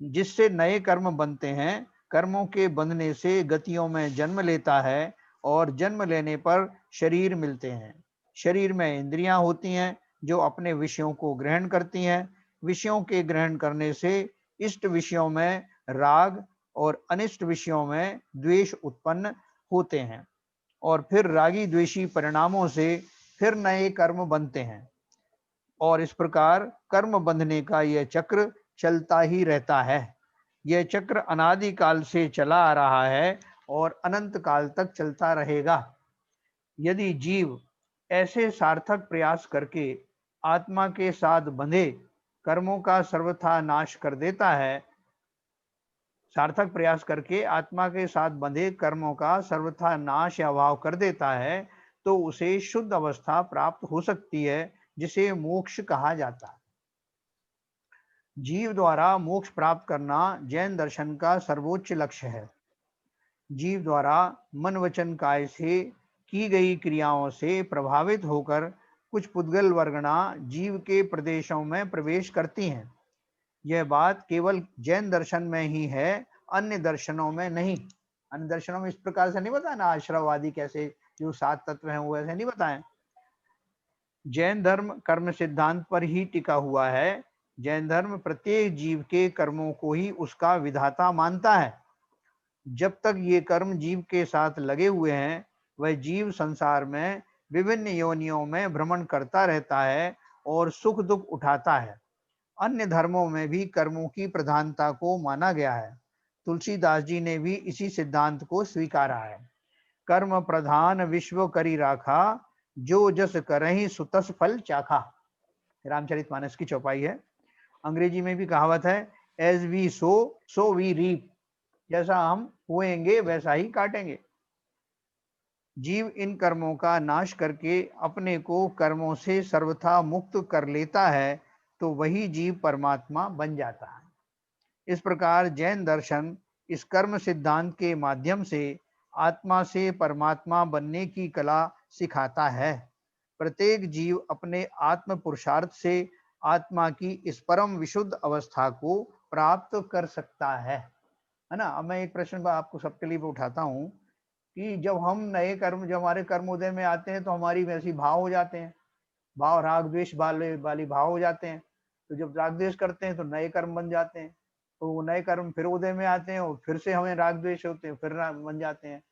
जिससे नए कर्म बनते हैं। कर्मों के बंधने से गतियों में जन्म लेता है और जन्म लेने पर शरीर मिलते हैं। शरीर में इंद्रियां होती हैं जो अपने विषयों को ग्रहण करती हैं। विषयों के ग्रहण करने से इष्ट विषयों में राग और अनिष्ट विषयों में द्वेष उत्पन्न होते हैं और फिर रागी द्वेषी परिणामों से फिर नए कर्म बनते हैं और इस प्रकार कर्म बंधने का यह चक्र चलता ही रहता है। यह चक्र अनादिकाल से चला आ रहा है और अनंत काल तक चलता रहेगा। यदि जीव ऐसे सार्थक प्रयास करके आत्मा के साथ बंधे कर्मों का सर्वथा नाश कर देता है, सार्थक प्रयास करके आत्मा के साथ बंधे कर्मों का सर्वथा नाश या अभाव कर देता है, तो उसे शुद्ध अवस्था प्राप्त हो सकती है, जिसे मोक्ष कहा जाता है। जीव द्वारा मोक्ष प्राप्त करना जैन दर्शन का सर्वोच्च लक्ष्य है। जीव द्वारा मन वचन काय से की गई क्रियाओं से प्रभावित होकर कुछ पुद्गल वर्गणा जीव के प्रदेशों में प्रवेश करती हैं। यह बात केवल जैन दर्शन में ही है, अन्य दर्शनों में नहीं। अन्य दर्शनों में इस प्रकार से नहीं बताया ना, आश्रमवादी कैसे जो 7 तत्व हैं वो ऐसे नहीं बताए। जैन धर्म कर्म सिद्धांत पर ही टिका हुआ है। जैन धर्म प्रत्येक जीव के कर्मों को ही उसका विधाता मानता है। जब तक ये कर्म जीव के साथ लगे हुए हैं, वह जीव संसार में विभिन्न योनियों में भ्रमण करता रहता है और सुख दुख उठाता है। अन्य धर्मों में भी कर्मों की प्रधानता को माना गया है। तुलसीदास जी ने भी इसी सिद्धांत को स्वीकारा है। कर्म प्रधान विश्व करी राखा, जो जस करहि सुतस फल चाखा। रामचरितमानस की चौपाई है। अंग्रेजी में भी कहावत है, as we sow we reap. जैसा हम बोएंगे वैसा ही काटेंगे। जीव इन कर्मों का नाश करके अपने को कर्मों से सर्वथा मुक्त कर लेता है तो वही जीव परमात्मा बन जाता है। इस प्रकार जैन दर्शन इस कर्म सिद्धांत के माध्यम से आत्मा से परमात्मा बनने की कला सिखाता है। प्रत्येक जीव अपने आत्म पुरुषार्थ से आत्मा की इस परम विशुद्ध अवस्था को प्राप्त कर सकता है ना। अब मैं एक प्रश्न आपको सबके लिए उठाता हूँ कि जब हम नए कर्म, जब हमारे कर्म उदय में आते हैं तो हमारी वैसी भाव हो जाते हैं, भाव राग द्वेष वाली भाव हो जाते हैं। तो जब राग द्वेष करते हैं तो नए कर्म बन जाते हैं, तो वो नए कर्म फिर उदय में आते हैं और फिर से हमें राग द्वेष होते हैं, फिर बन जाते हैं।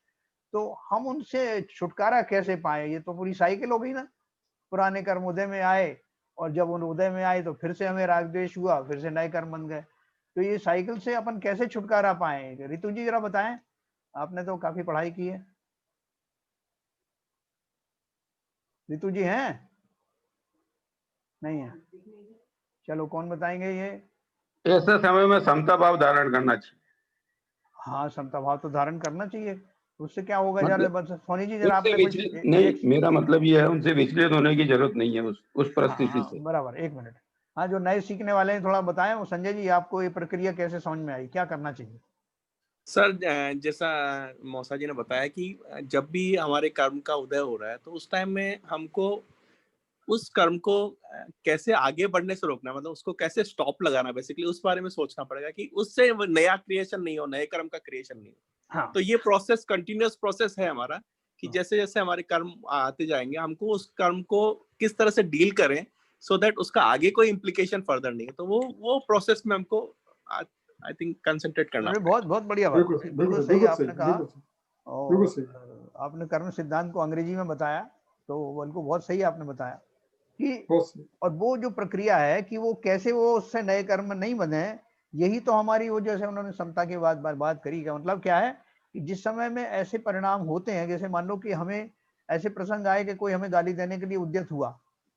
तो हम उनसे छुटकारा कैसे पाए? ये तो पूरी साइकिल हो गई ना। पुराने कर्म उदय में आए और जब उन उदय में आए तो फिर से हमें राग द्वेष हुआ, फिर से नए कर्म बन गए। तो ये साइकिल से अपन कैसे छुटकारा पाए? रितु जी जरा बताएं, आपने तो काफी पढ़ाई की है। रितु जी हैं? नहीं है? चलो कौन बताएंगे ये? ऐसे समय में समता भाव धारण करना चाहिए। हाँ, समता भाव तो धारण करना चाहिए। उससे क्या होगा? जरा मतलब बस सोनी जी जरा उनसे आपने कुछ विचलित नहीं, मेरा मतलब ये है उनसे विचलित होने की जरूरत नहीं है उस परिस्थिति से। बराबर, एक मिनट। हाँ, जो नए सीखने वाले हैं थोड़ा बताएं। वो संजय जी, आपको ये प्रक्रिया कैसे समझ में आई, क्या करना चाहिए? सर जैसा मौसा जी ने बताया कि जब भी हमारे कर्म का उदय हो रहा है तो उस टाइम में हमको उस कर्म को कैसे आगे बढ़ने से रोकना, मतलब उसको कैसे स्टॉप लगाना, बेसिकली उस बारे में सोचना पड़ेगा कि उससे नया क्रिएशन नहीं हो, नए कर्म का क्रिएशन नहीं हो। हाँ। तो ये प्रोसेस कंटिन्यूअस प्रोसेस है हमारा कि जैसे जैसे हमारे कर्म आते जाएंगे हमको उस कर्म को किस तरह से डील करें सो दैट उसका आगे कोई इम्प्लीकेशन फर्दर नहीं है। तो वो प्रोसेस में हमको आई थिंक कंसंट्रेट करना अरे पड़ेगा। बहुत बहुत बढ़िया बात, बिल्कुल सही आपने कहा। बिल्कुल सही। और आपने कर्म सिद्धांत को अंग्रेजी में बताया तो उनको बहुत सही आपने बताया कि, और वो जो प्रक्रिया है कि वो कैसे वो उससे नए कर्म नहीं बने, यही तो हमारी वो जैसे उन्होंने समता की बात करी का मतलब क्या है कि जिस समय में ऐसे परिणाम होते हैं, जैसे मान लो कि हमें ऐसे प्रसंग आए कि कोई हमें गाली देने के लिए उद्यत हुआ,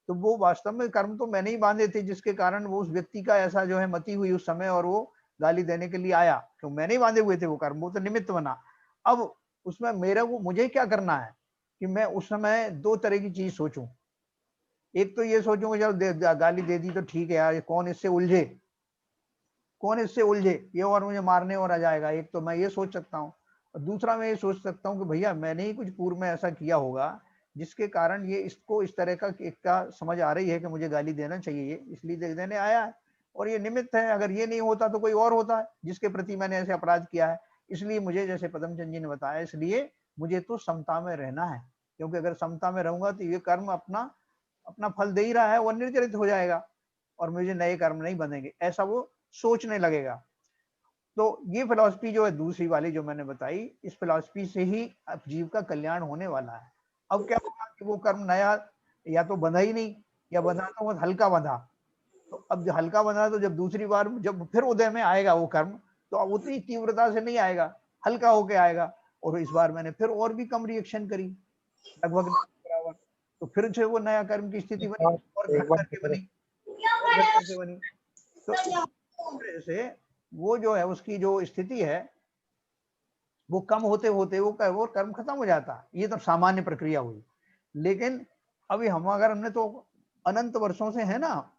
तो वो वास्तव में कर्म तो मैंने ही बांधे थे जिसके कारण वो उस व्यक्ति का ऐसा जो है मति हुई उस समय और वो गाली देने के लिए आया, तो मैंने ही बांधे हुए थे वो कर्म, वो तो निमित्त बना। अब उसमें मुझे क्या करना है कि मैं उस समय दो तरह की चीज सोचूं। एक तो ये सोचूं कि चलो गाली दे दी तो ठीक है यार, कौन इससे उलझे, ये और मुझे मारने और आ जाएगा। एक तो मैं ये सोच सकता हूँ, और दूसरा मैं ये सोच सकता हूँ कि भैया मैंने ही कुछ पूर्व में ऐसा किया होगा जिसके कारण ये इसको इस तरह का समझ आ रही है कि मुझे गाली देना चाहिए, इसलिए देने आया है, और ये निमित्त है। अगर ये नहीं होता तो कोई और होता है जिसके प्रति मैंने ऐसे अपराध किया है, इसलिए मुझे, जैसे पदमचंद जी ने बताया, इसलिए मुझे तो समता में रहना है, क्योंकि अगर समता में रहूंगा तो ये कर्म अपना फल दे ही रहा है, वो निर्जरित हो जाएगा और मुझे नए कर्म नहीं बनेंगे, ऐसा वो सोचने लगेगा। तो ये फिलॉसफी जो है दूसरी वाली जो मैंने बताई, इस फिलॉसफी से ही जीव का कल्याण होने वाला है। अब क्या होगा कि वो कर्म नया या तो बंधा ही नहीं, या बंधा तो बहुत हल्का बंधा, तो अब जो हल्का बंधा तो जब दूसरी बार जब फिर उदय में आएगा वो कर्म, तो अब उतनी तीव्रता से नहीं आएगा, हल्का होके आएगा। और इस बार मैंने फिर और भी कम रिएक्शन करी, लगभग बराबर, तो फिर से वो नया कर्म की स्थिति बनी और घट करके बनी। तो इस से वो जो है उसकी जो स्थिति है वो कम होते होते वो कर्म खत्म हो जाता है। ये तो सामान्य प्रक्रिया हुई। लेकिन अभी हमने तो अनंत वर्षों से है ना,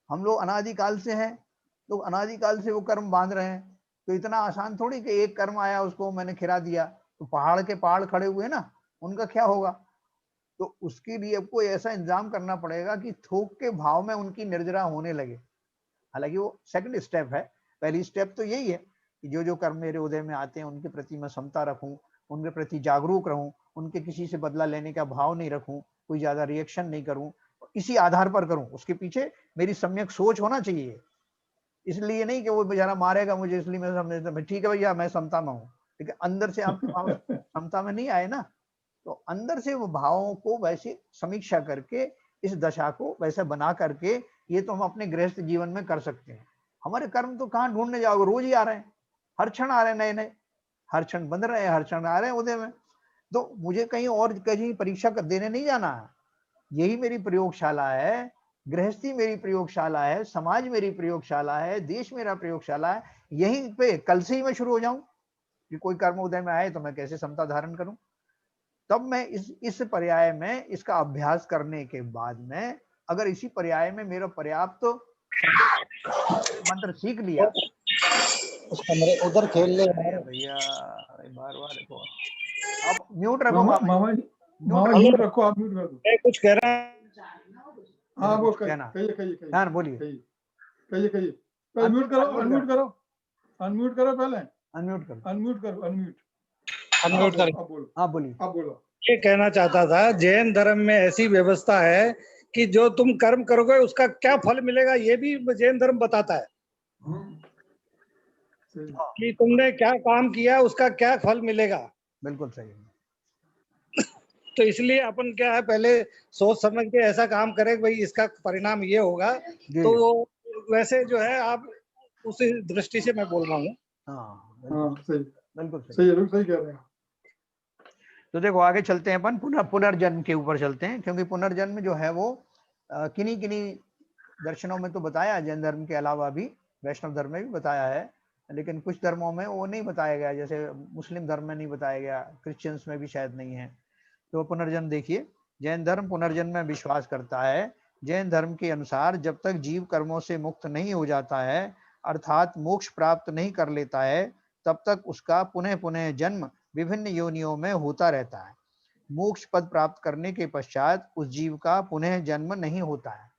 हम लोग अनादिकाल से हैं, तो अनादिकाल से वो कर्म बांध रहे हैं। तो इतना आसान थोड़ी कि एक कर्म आया उसको मैंने खिरा दिया, तो पहाड़ के पहाड़ खड़े हुए ना, उनका क्या होगा? तो उसके लिए कोई ऐसा इंतजाम करना पड़ेगा कि थोक के भाव में उनकी निर्जरा होने लगे। हालांकि वो सेकंड स्टेप है, पहली स्टेप तो यही है कि जो जो कर्म मेरे उदय में आते हैं उनके प्रति मैं समता रखूं, उनके प्रति जागरूक रहूं, उनके किसी से बदला लेने का भाव नहीं रखूं, कोई ज्यादा रिएक्शन नहीं करूं, इसी आधार पर करूं। उसके पीछे मेरी सम्यक सोच होना चाहिए। इसलिए नहीं कि वो बेचारा मारेगा मुझे इसलिए मैं ठीक है भैया मैं समता में हूँ, लेकिन अंदर से आप समता में नहीं आए ना, तो अंदर से वो भावों को वैसे समीक्षा करके इस दशा को वैसे बना करके ये तो हम अपने गृहस्थ जीवन में कर सकते हैं। हमारे कर्म तो कहाँ ढूंढने जाओगे, रोज ही आ रहे हैं, हर क्षण आ रहे हैं नए नए, हर क्षण बंद रहे हैं, हर क्षण आ रहे हैं उदय में। तो मुझे कहीं और कहीं परीक्षा देने नहीं जाना है, यही मेरी प्रयोगशाला है, गृहस्थी मेरी प्रयोगशाला है, समाज मेरी प्रयोगशाला है, देश मेरा प्रयोगशाला है। यहीं पे कल से ही मैं शुरू हो जाऊं कि कोई कर्म उदय में आए तो मैं कैसे समता धारण करूं। तब मैं इस पर्याय में इसका अभ्यास करने के बाद में अगर इसी पर्याय में मेरा पर्याप्त मंत्र सीख लिया, उस कमरे उधर खेल ले भैया बार बार देखो, आप म्यूट रखो मामा जी म्यूट रखो, आप म्यूट कर दो। कुछ कह रहा है। हाँ वो कहना, कहिए हाँ बोलिए, कहिए पहले म्यूट करो, अनम्यूट करो, अनम्यूट करो, पहले अनम्यूट करो, अनम्यूट करो, अनम्यूट कर। आप बोलिए। आप बोलो। ये कहना चाहता था, जैन धर्म में ऐसी व्यवस्था है कि जो तुम कर्म करोगे उसका क्या फल मिलेगा ये भी जैन धर्म बताता है कि तुमने क्या काम किया उसका क्या फल मिलेगा। बिल्कुल सही। तो इसलिए अपन क्या है, पहले सोच समझ के ऐसा काम करें कि भाई इसका परिणाम ये होगा, तो वो वैसे जो है आप उसी दृष्टि से मैं बोल रहा हूँ। हाँ सही, बिल्कुल सही कह रहे हैं। तो देखो आगे चलते हैं अपन, पुनर्जन्म के ऊपर चलते हैं, क्योंकि पुनर्जन्म जो है वो किन्हीं दर्शनों में तो बताया, जैन धर्म के अलावा भी वैष्णव धर्म में भी बताया है, लेकिन कुछ धर्मों में वो नहीं बताया गया, जैसे मुस्लिम धर्म में नहीं बताया गया, क्रिश्चियंस में भी शायद नहीं है। तो पुनर्जन्म देखिए, जैन धर्म पुनर्जन्म में विश्वास करता है। जैन धर्म के अनुसार जब तक जीव कर्मों से मुक्त नहीं हो जाता है, अर्थात मोक्ष प्राप्त नहीं कर लेता है, तब तक उसका पुनः पुनः जन्म विभिन्न योनियों में होता रहता है। मोक्ष पद प्राप्त करने के पश्चात उस जीव का पुनः जन्म नहीं होता है।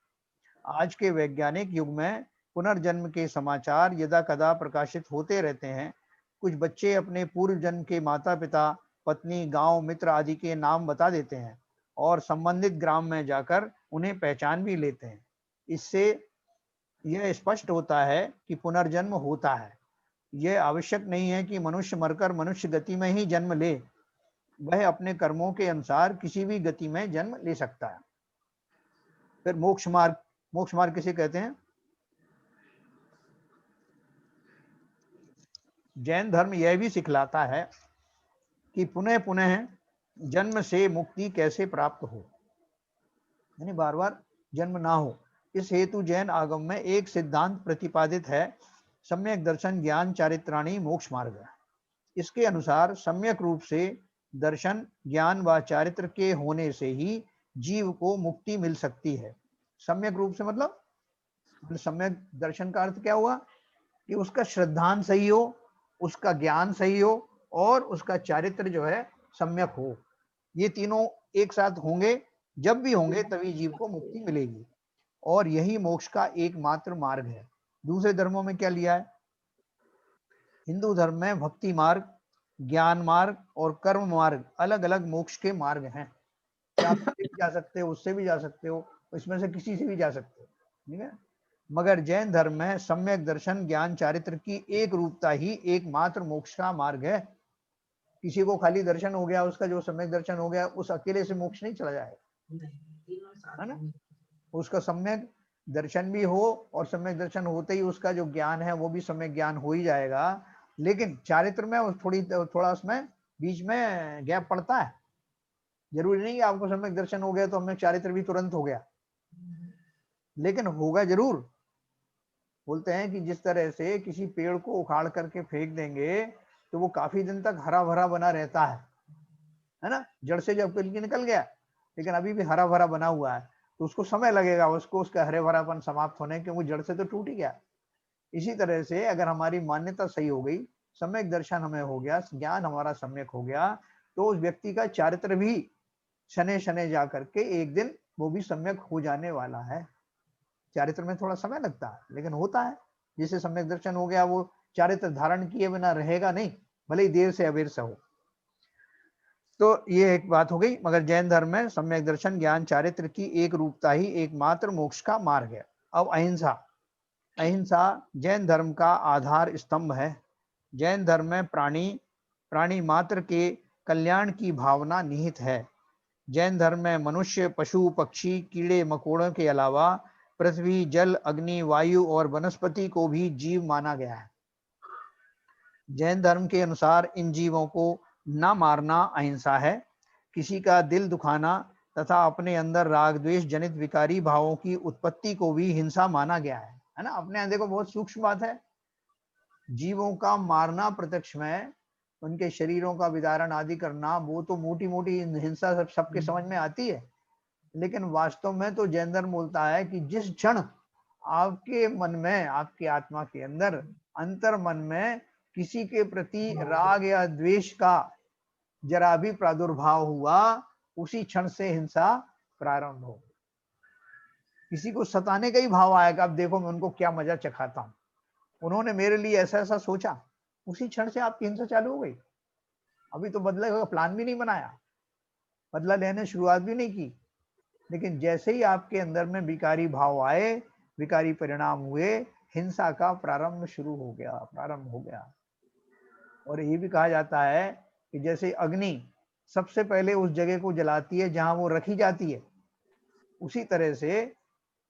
आज के वैज्ञानिक युग में पुनर्जन्म के समाचार यदा कदा प्रकाशित होते रहते हैं। कुछ बच्चे अपने पूर्व जन्म के माता पिता, पत्नी, गांव, मित्र आदि के नाम बता देते हैं और संबंधित ग्राम में जाकर उन्हें पहचान भी लेते हैं। इससे यह स्पष्ट होता है कि पुनर्जन्म होता है। यह आवश्यक नहीं है कि मनुष्य मरकर मनुष्य गति में ही जन्म ले, वह अपने कर्मों के अनुसार किसी भी गति में जन्म ले सकता है। फिर मोक्ष मार्ग किसे कहते हैं? जैन धर्म यह भी सिखलाता है कि पुनः पुनः जन्म से मुक्ति कैसे प्राप्त हो, यानी बार बार जन्म ना हो। इस हेतु जैन आगम में एक सिद्धांत प्रतिपादित है, सम्यक दर्शन ज्ञान चारित्राणी मोक्ष मार्ग। इसके अनुसार सम्यक रूप से दर्शन, ज्ञान व चारित्र के होने से ही जीव को मुक्ति मिल सकती है। सम्यक रूप से मतलब सम्यक दर्शन का अर्थ क्या हुआ कि उसका श्रद्धान सही हो, उसका ज्ञान सही हो और उसका चारित्र जो है सम्यक हो। ये तीनों एक साथ होंगे, जब भी होंगे तभी जीव को मुक्ति मिलेगी, और यही मोक्ष का एकमात्र मार्ग है। दूसरे धर्मों में क्या लिया है? हिंदू धर्म में भक्ति मार्ग, ज्ञान मार्ग और कर्म मार्ग अलग अलग मोक्ष के मार्ग हैं। आप इससे भी जा सकते हो, उससे भी जा सकते हो, इसमें से किसी से भी जा सकते हो, ठीक है। मगर जैन धर्म में सम्यक दर्शन ज्ञान चारित्र की एक रूपता ही एकमात्र मोक्ष का मार्ग है। किसी को खाली दर्शन हो गया, उसका जो सम्यक दर्शन हो गया, उस अकेले से मोक्ष नहीं चला जाएगा, है ना। उसका सम्यक दर्शन भी हो और सम्यक दर्शन होते ही उसका जो ज्ञान है वो भी सम्यक ज्ञान हो ही जाएगा, लेकिन चारित्र में थोड़ा उसमें बीच में गैप पड़ता है। जरूरी नहीं आपको सम्यक दर्शन हो गया तो हमें चारित्र भी तुरंत हो गया, लेकिन होगा जरूर। बोलते हैं कि जिस तरह से किसी पेड़ को उखाड़ करके फेंक देंगे तो वो काफी दिन तक हरा भरा बना रहता है ना। जड़ से जब निकल गया लेकिन अभी भी हरा भरा बना हुआ है, तो उसको समय लगेगा उसको उसका हरे भरापन समाप्त होने, क्योंकि जड़ से तो टूट ही गया। इसी तरह से अगर हमारी मान्यता सही हो गई, सम्यक दर्शन हमें हो गया, ज्ञान हमारा सम्यक हो गया, तो उस व्यक्ति का चारित्र भी शनै शनै जा करके एक दिन वो भी सम्यक हो जाने वाला है। चारित्र में थोड़ा समय लगता है लेकिन होता है। जिसे सम्यक दर्शन हो गया वो चारित्र धारण किए बिना रहेगा नहीं, भले ही देर से अबेर से हो। तो ये एक बात हो गई। मगर जैन धर्म में सम्यक दर्शन ज्ञान चारित्र की एक रूपता ही एकमात्र मोक्ष का मार्ग है। अब अहिंसा जैन धर्म का आधार स्तंभ है। जैन धर्म में प्राणी मात्र के कल्याण की भावना निहित है। जैन धर्म में मनुष्य, पशु, पक्षी, कीड़े मकोड़ों के अलावा पृथ्वी, जल, अग्नि, वायु और वनस्पति को भी जीव माना गया है। जैन धर्म के अनुसार इन जीवों को न मारना अहिंसा है। किसी का दिल दुखाना तथा अपने अंदर राग द्वेष जनित विकारी भावों की उत्पत्ति को भी हिंसा माना गया है ना। अपने अंदर को बहुत सूक्ष्म बात है। जीवों का मारना प्रत्यक्ष में, उनके शरीरों का विदारण आदि करना, वो तो मोटी मोटी हिंसा सबके समझ में आती है, लेकिन वास्तव में तो जैन धर्म बोलता है कि जिस क्षण आपके मन में, आपके आत्मा के अंदर, अंतर मन में किसी के प्रति राग या द्वेष का जरा भी प्रादुर्भाव हुआ, उसी क्षण से हिंसा प्रारंभ हो। किसी को सताने का ही भाव आएगा, अब देखो मैं उनको क्या मजा चखाता हूं, उन्होंने मेरे लिए ऐसा ऐसा सोचा, उसी क्षण से आपकी हिंसा चालू हो गई। अभी तो बदले का प्लान भी नहीं बनाया, बदला लेने शुरुआत भी नहीं की, लेकिन जैसे ही आपके अंदर में विकारी भाव आए, विकारी परिणाम हुए, हिंसा का प्रारंभ शुरू हो गया, प्रारंभ हो गया। और ये भी कहा जाता है कि जैसे अग्नि सबसे पहले उस जगह को जलाती है जहां वो रखी जाती है, उसी तरह से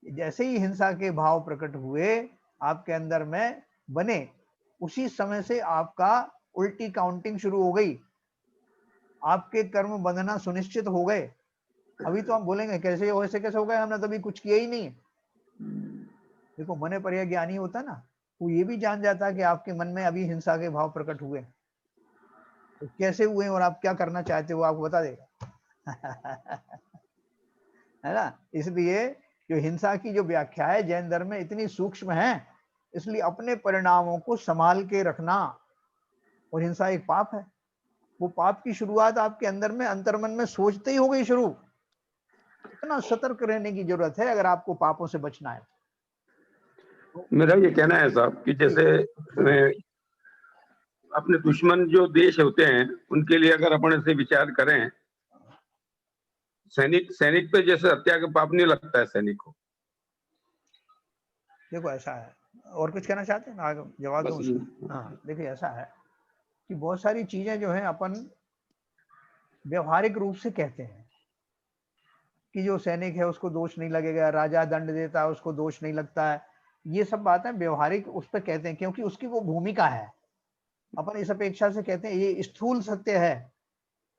जैसे ही हिंसा के भाव प्रकट हुए आपके अंदर में बने, उसी समय से आपका उल्टी काउंटिंग शुरू हो गई, आपके कर्म बंधना सुनिश्चित हो गए। अभी तो हम बोलेंगे कैसे हो, ऐसे कैसे हो गए, हमने तो अभी कुछ किया ही नहीं है। देखो मने पर ज्ञानी होता ना, वो ये भी जान जाता है कि आपके मन में अभी हिंसा के भाव प्रकट हुए, तो कैसे हुए और आप क्या करना चाहते हो आपको बता देगा। है ना। इसलिए जो हिंसा की जो व्याख्या है जैन धर्म में इतनी सूक्ष्म है, इसलिए अपने परिणामों को संभाल के रखना। और हिंसा एक पाप है, वो पाप की शुरुआत आपके अंदर में अंतर्मन में सोचते ही हो गई शुरू। इतना सतर्क रहने की जरूरत है अगर आपको पापों से बचना है। मेरा ये कहना है साहब कि जैसे अपने दुश्मन जो देश होते हैं उनके लिए अगर अपन ऐसे विचार करें, सैनिक पे जैसे हत्या का पाप नहीं लगता है सैनिक को। देखो ऐसा है, और कुछ कहना चाहते हैं आगे जवाब दूं उसका? हाँ देखिए ऐसा है कि बहुत सारी चीजें जो है अपन व्यवहारिक रूप से कहते हैं कि जो सैनिक है उसको दोष नहीं लगेगा, राजा दंड देता है उसको दोष नहीं लगता है, ये सब बातें व्यवहारिक उस पर कहते हैं क्योंकि उसकी वो भूमिका है। अपन इस अपेक्षा से कहते हैं, ये स्थूल सत्य है,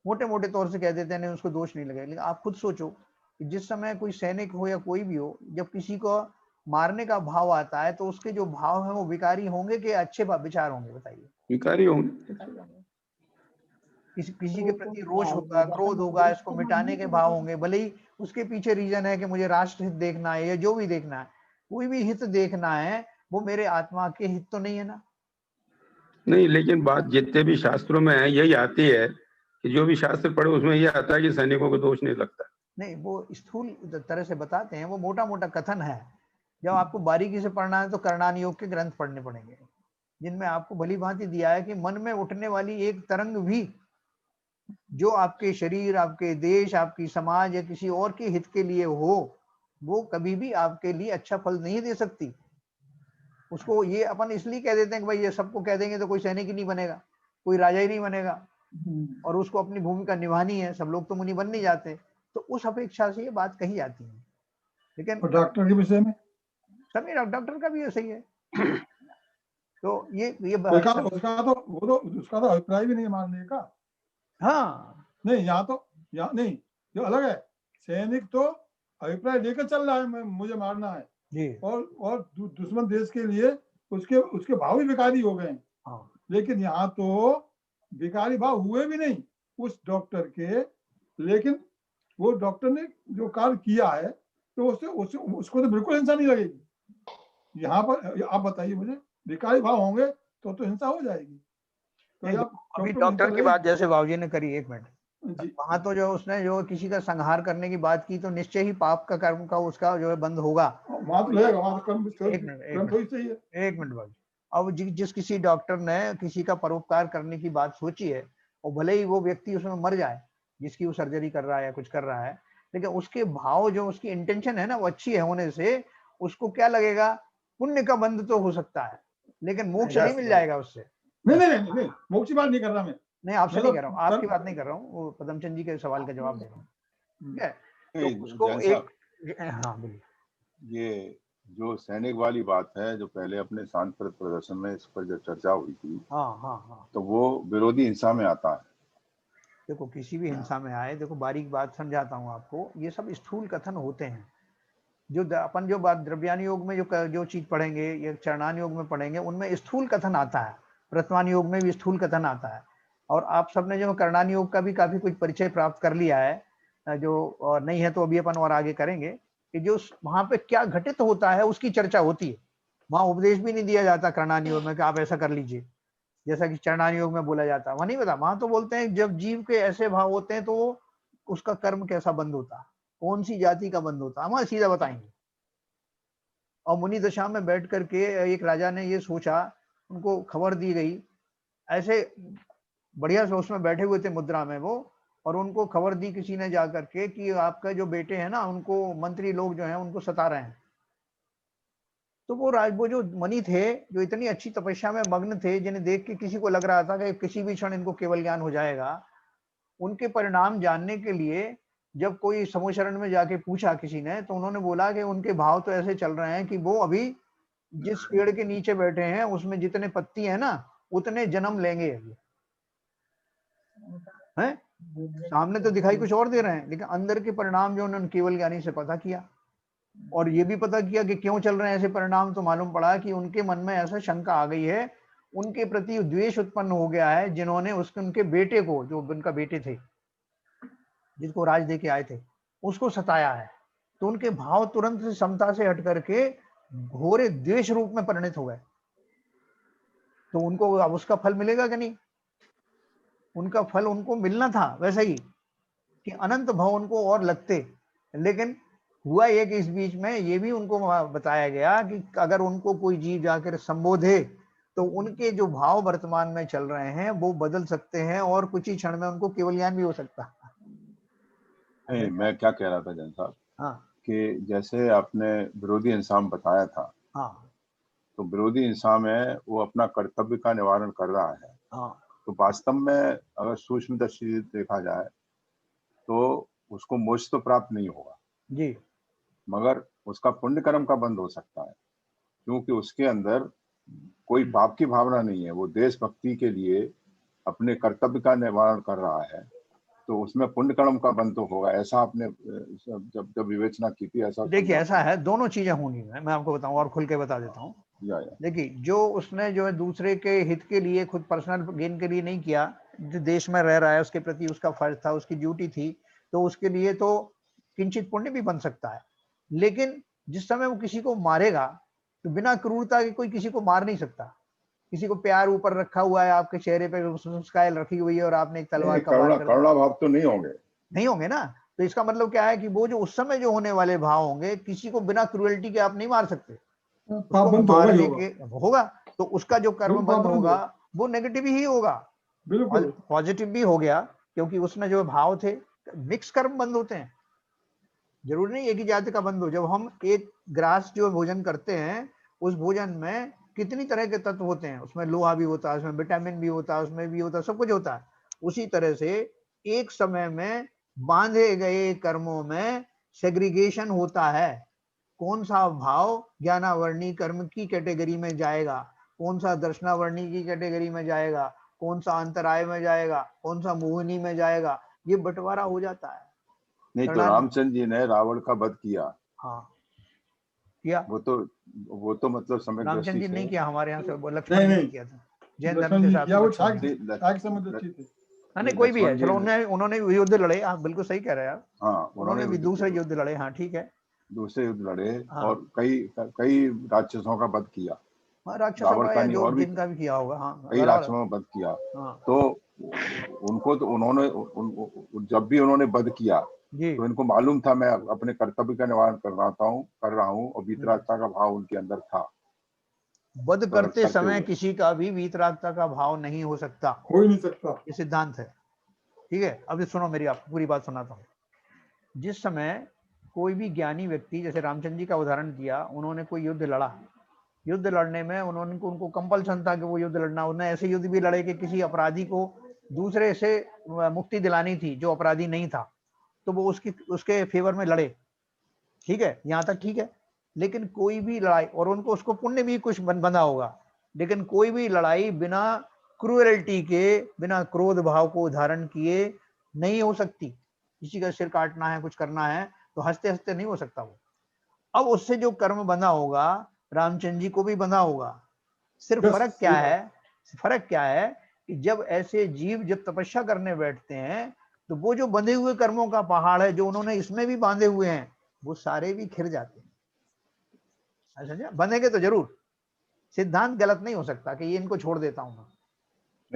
मोटे मोटे तौर से कह देते हैं नहीं उसको दोष नहीं लगेगा। लेकिन आप खुद सोचो कि जिस समय कोई सैनिक हो या कोई भी हो, जब किसी को मारने का भाव आता है तो उसके जो भाव है वो विकारी होंगे कि अच्छे विचार होंगे, बताइए? विकारी होंगे। किसी के प्रति रोष होगा, क्रोध होगा, इसको मिटाने के भाव होंगे, भले ही उसके पीछे रीजन है कि मुझे राष्ट्र हित देखना है या जो भी देखना है, कोई भी हित देखना है, वो मेरे आत्मा के हित तो नहीं है ना। नहीं, लेकिन बात जितने भी शास्त्रों में है यही आती है कि जो भी शास्त्र पढ़े उसमें यह आता है कि सैनिकों को दोष नहीं लगता। नहीं, वो स्थूल तरह से बताते हैं, वो मोटा मोटा कथन है। जब आपको बारीकी से पढ़ना है तो करणान योग के ग्रंथ पढ़ने पड़ेंगे, जिनमें आपको भली भांति दिया है कि मन में उठने वाली एक तरंग भी जो आपके शरीर, आपके देश, आपकी समाज या किसी और के हित के लिए हो, वो कभी भी आपके लिए अच्छा फल नहीं दे सकती। उसको ये अपन इसलिए कह देते हैं कि भाई ये सबको कह देंगे तो कोई सैनिक ही नहीं बनेगा, कोई राजा ही नहीं बनेगा, और उसको अपनी भूमिका निभानी है, सब लोग तो मुनि बन नहीं जाते, तो उस अपेक्षा से ये बात कही जाती है। लेकिन डॉक्टर के विषय में सभी डॉक्टर का भी ऐसा ही है। तो ये उसका तो अभिप्राय भी नहीं मानने का। हाँ नहीं, यहाँ तो नहीं, जो अलग है, सैनिक तो अभिप्राय लेकर चल रहा है मुझे मारना है जी, और दुश्मन देश के लिए उसके भाव भी विकारी हो गए। हाँ। लेकिन यहाँ तो विकारी भाव हुए भी नहीं उस डॉक्टर के, लेकिन वो डॉक्टर ने जो कार्य किया है तो उसको तो बिल्कुल हिंसा नहीं लगेगी। यहाँ पर आप बताइए मुझे, विकारी भाव होंगे तो हिंसा हो जाएगी। तो अभी डॉक्टर की बात जैसे बाबूजी ने करी, एक मिनट, वहां तो जो उसने जो किसी का संहार करने की बात की तो निश्चय ही पाप का कर्म का उसका जो है बंद होगा। एक मिनट बाबू, अब जिस किसी डॉक्टर ने किसी का परोपकार करने की बात सोची है, और भले ही वो व्यक्ति उसमें मर जाए जिसकी वो सर्जरी कर रहा है या कुछ कर रहा है, लेकिन उसके भाव जो उसकी इंटेंशन है ना वो अच्छी है होने से उसको क्या लगेगा, पुण्य का बंध तो हो सकता है, लेकिन मोक्ष नहीं मिल जाएगा उससे। नहीं, मोक्ष की बात नहीं कर रहा मैं, नहीं आपसे नहीं मतलब कह रहा हूँ, आपकी बात नहीं कर रहा हूँ, वो पदमचंद जी के सवाल का जवाब दे रहा हूँ। ठीक है, नहीं, तो उसको जैन एक साहब, हाँ बोलिए। ये जो सैनिक वाली बात है, जो पहले अपने शांति प्रदर्शन में इस पर जो चर्चा हुई थी, हाँ तो वो विरोधी हिंसा में आता है। देखो किसी भी हिंसा में आए, देखो बारीक बात समझाता हूँ आपको, ये सब स्थूल कथन होते हैं। जो अपन जो बात द्रव्यान योग में जो चीज पढ़ेंगे या चरणान योग में पढ़ेंगे, उनमें स्थूल कथन आता है, प्रथमान योग में भी स्थूल कथन आता है। और आप सबने जो कर्णान योग का भी काफी कुछ परिचय प्राप्त कर लिया है, जो और नहीं है तो अभी अपन और आगे करेंगे कि जो वहां पे क्या घटित होता है उसकी चर्चा होती है। वहां उपदेश भी नहीं दिया जाता कर्णान योग में कि आप ऐसा कर लीजिए, जैसा कि चरणान योग में बोला जाता है, वहां नहीं बता। वहां तो बोलते हैं जब जीव के ऐसे भाव होते हैं तो उसका कर्म कैसा बंद होता है, कौन सी जाति का बंद होता है, वहां सीधा बताएंगे। और मुनि दशा में बैठ करके एक राजा ने ये सोचा, उनको खबर दी गई, ऐसे बढ़िया से उसमें बैठे हुए थे मुद्रा में वो, और उनको खबर दी किसी ने जा करके कि आपका जो बेटे हैं ना, उनको मंत्री लोग जो हैं उनको सता रहे हैं। तो वो जो मुनि थे, जो इतनी अच्छी तपस्या में मग्न थे, जिन्हें देख के किसी को लग रहा था कि किसी भी क्षण इनको केवल ज्ञान हो जाएगा, उनके परिणाम जानने के लिए जब कोई समूह शरण में जाके पूछा किसी ने, तो उन्होंने बोला कि उनके भाव तो ऐसे चल रहे हैं कि वो अभी जिस पेड़ के नीचे बैठे हैं उसमें जितने पत्ती है ना, उतने जन्म लेंगे अभी हैं। सामने तो दिखाई कुछ और दे रहे हैं, लेकिन अंदर के परिणाम जो उन्होंने केवल ज्ञानी से पता किया, और ये भी पता किया कि क्यों चल रहे हैं ऐसे परिणाम, तो मालूम पड़ा कि उनके मन में ऐसा शंका आ गई है, उनके प्रति द्वेष उत्पन्न हो गया है, जिन्होंने उनके बेटे को, जो उनका बेटे थे जिसको राज दे के आए थे, उसको सताया है। तो उनके भाव तुरंत से समता से हट करके घोरे द्वेष रूप में परिणत हो गए। तो उनको अब उसका फल मिलेगा कि नहीं? उनका फल उनको मिलना था वैसा ही कि अनंत भाव उनको और लगते, लेकिन हुआ ये कि इस बीच में ये भी उनको बताया गया कि अगर उनको कोई जीव जाकर संबोधे तो उनके जो भाव वर्तमान में चल रहे हैं वो बदल सकते हैं, और कुछ ही क्षण में उनको केवल ज्ञान भी हो सकता है। नहीं, मैं क्या कह रहा था जैन साहब, हाँ कि जैसे आपने विरोधी हिंसा में बताया था, हाँ तो विरोधी हिंसा में वो अपना कर्तव्य का निवारण कर रहा है। हाँ तो वास्तव में अगर सूक्ष्म दृष्टि से देखा जाए तो उसको मोक्ष तो प्राप्त नहीं होगा जी, मगर उसका पुण्य कर्म का बंध हो सकता है, क्योंकि उसके अंदर कोई पाप की भावना नहीं है। वो देशभक्ति के लिए अपने कर्तव्य का निवारण कर रहा है, तो उसमें पुण्य कर्म का बंध तो होगा। ऐसा आपने जब विवेचना की थी, ऐसा देखिए ऐसा है, दोनों चीजें होंगी। मैं आपको बताऊं और खुल के बता देता हूँ। देखिए जो उसने जो है दूसरे के हित के लिए, खुद पर्सनल गेन के लिए नहीं किया, जो देश में रह रहा है उसके प्रति उसका फर्ज था, उसकी ड्यूटी थी, तो उसके लिए तो किंचित पुण्य भी बन सकता है। लेकिन जिस समय वो किसी को मारेगा तो बिना क्रूरता के कोई किसी को मार नहीं सकता। किसी को प्यार ऊपर रखा हुआ है, आपके चेहरे पे मुस्कान रखी हुई है और आपने एक तलवार का वार कर करुणा भाव तो नहीं होंगे, नहीं होंगे ना। तो इसका मतलब क्या है कि वो जो उस समय जो होने वाले भाव होंगे, किसी को बिना क्रूरल्टी के आप नहीं मार सकते, उसको मारने के होगा तो उसका जो कर्म बंद होगा वो नेगेटिव ही होगा, पॉजिटिव भी हो गया, क्योंकि उसमें जो भाव थे। मिक्स कर्म बंद होते हैं, जरूरी नहीं एक ही जाति का बंद हो। जब हम एक ग्रास जो भोजन करते हैं, उस भोजन में कितनी तरह के तत्व होते हैं, उसमें लोहा भी होता है, उसमें विटामिन भी होता है, उसमें भी होता है, सब कुछ होता है। उसी तरह से एक समय में बांधे गए कर्मों में सेग्रीगेशन होता है। कौन सा भाव ज्ञानावर्णी कर्म की कैटेगरी में जाएगा, कौन सा दर्शनावर्णी की कैटेगरी में जाएगा, कौन सा अंतराय में जाएगा, कौन सा मोहिनी में जाएगा, ये बंटवारा हो जाता है। नहीं तो रामचंद्र जी ने रावण का वध किया, हाँ किया, वो तो मतलब समय रामचंद्र जी से नहीं किया, हमारे यहाँ से लक्ष्मण जी ने किया था, जैन धर्म के साथ। नहीं कोई भी है, चलो उन्होंने युद्ध लड़े, आप बिल्कुल सही कह रहे हैं आप। हाँ, उन्होंने भी दूसरे युद्ध लड़े, हाँ ठीक है, दूसरे युद्ध लड़े। हाँ। और कई राक्षसों का वध किया, राक्षसों का या जो जिनका भी किया होगा, हाँ कई राक्षसों का वध किया। हाँ। तो उनको तो उन्होंने जब भी उन्होंने वध किया तो इनको मालूम था मैं अपने कर्तव्य का निवारण कर रहा हूँ और वीतरागता का भाव उनके अंदर था। वध करते समय किसी का भी वीतरागता का भाव नहीं हो सकता, हो ही नहीं सकता, ये सिद्धांत है। ठीक है, अब सुनो मेरी, आपको पूरी बात सुनाता हूँ। जिस समय कोई भी ज्ञानी व्यक्ति, जैसे रामचंद्र जी का उदाहरण दिया, उन्होंने कोई युद्ध लड़ा, युद्ध लड़ने में उनको कंपल्सन था कि वो युद्ध लड़ना। उन्होंने ऐसे युद्ध भी लड़े कि किसी अपराधी को दूसरे से मुक्ति दिलानी थी जो अपराधी नहीं था, तो वो उसके फेवर में लड़े, ठीक है, यहाँ तक ठीक है। लेकिन कोई भी लड़ाई, और उनको उसको पुण्य भी कुछ बंधा होगा, लेकिन कोई भी लड़ाई बिना क्रूएलिटी के, बिना क्रोध भाव को धारण किए नहीं हो सकती। किसी का सिर काटना है, कुछ करना है, तो हंसते हंसते नहीं हो सकता वो। अब उससे जो कर्म बंधा होगा, रामचंद्र जी को भी बंधा होगा। सिर्फ फर्क क्या है कि जब ऐसे जीव जब तपस्या करने बैठते हैं, तो वो जो बंधे हुए कर्मों का पहाड़ है जो उन्होंने इसमें भी बांधे हुए हैं, वो सारे भी खिर जाते हैं। अच्छा, बंधेंगे तो जरूर, सिद्धांत गलत नहीं हो सकता कि ये इनको छोड़ देता हूं मैं,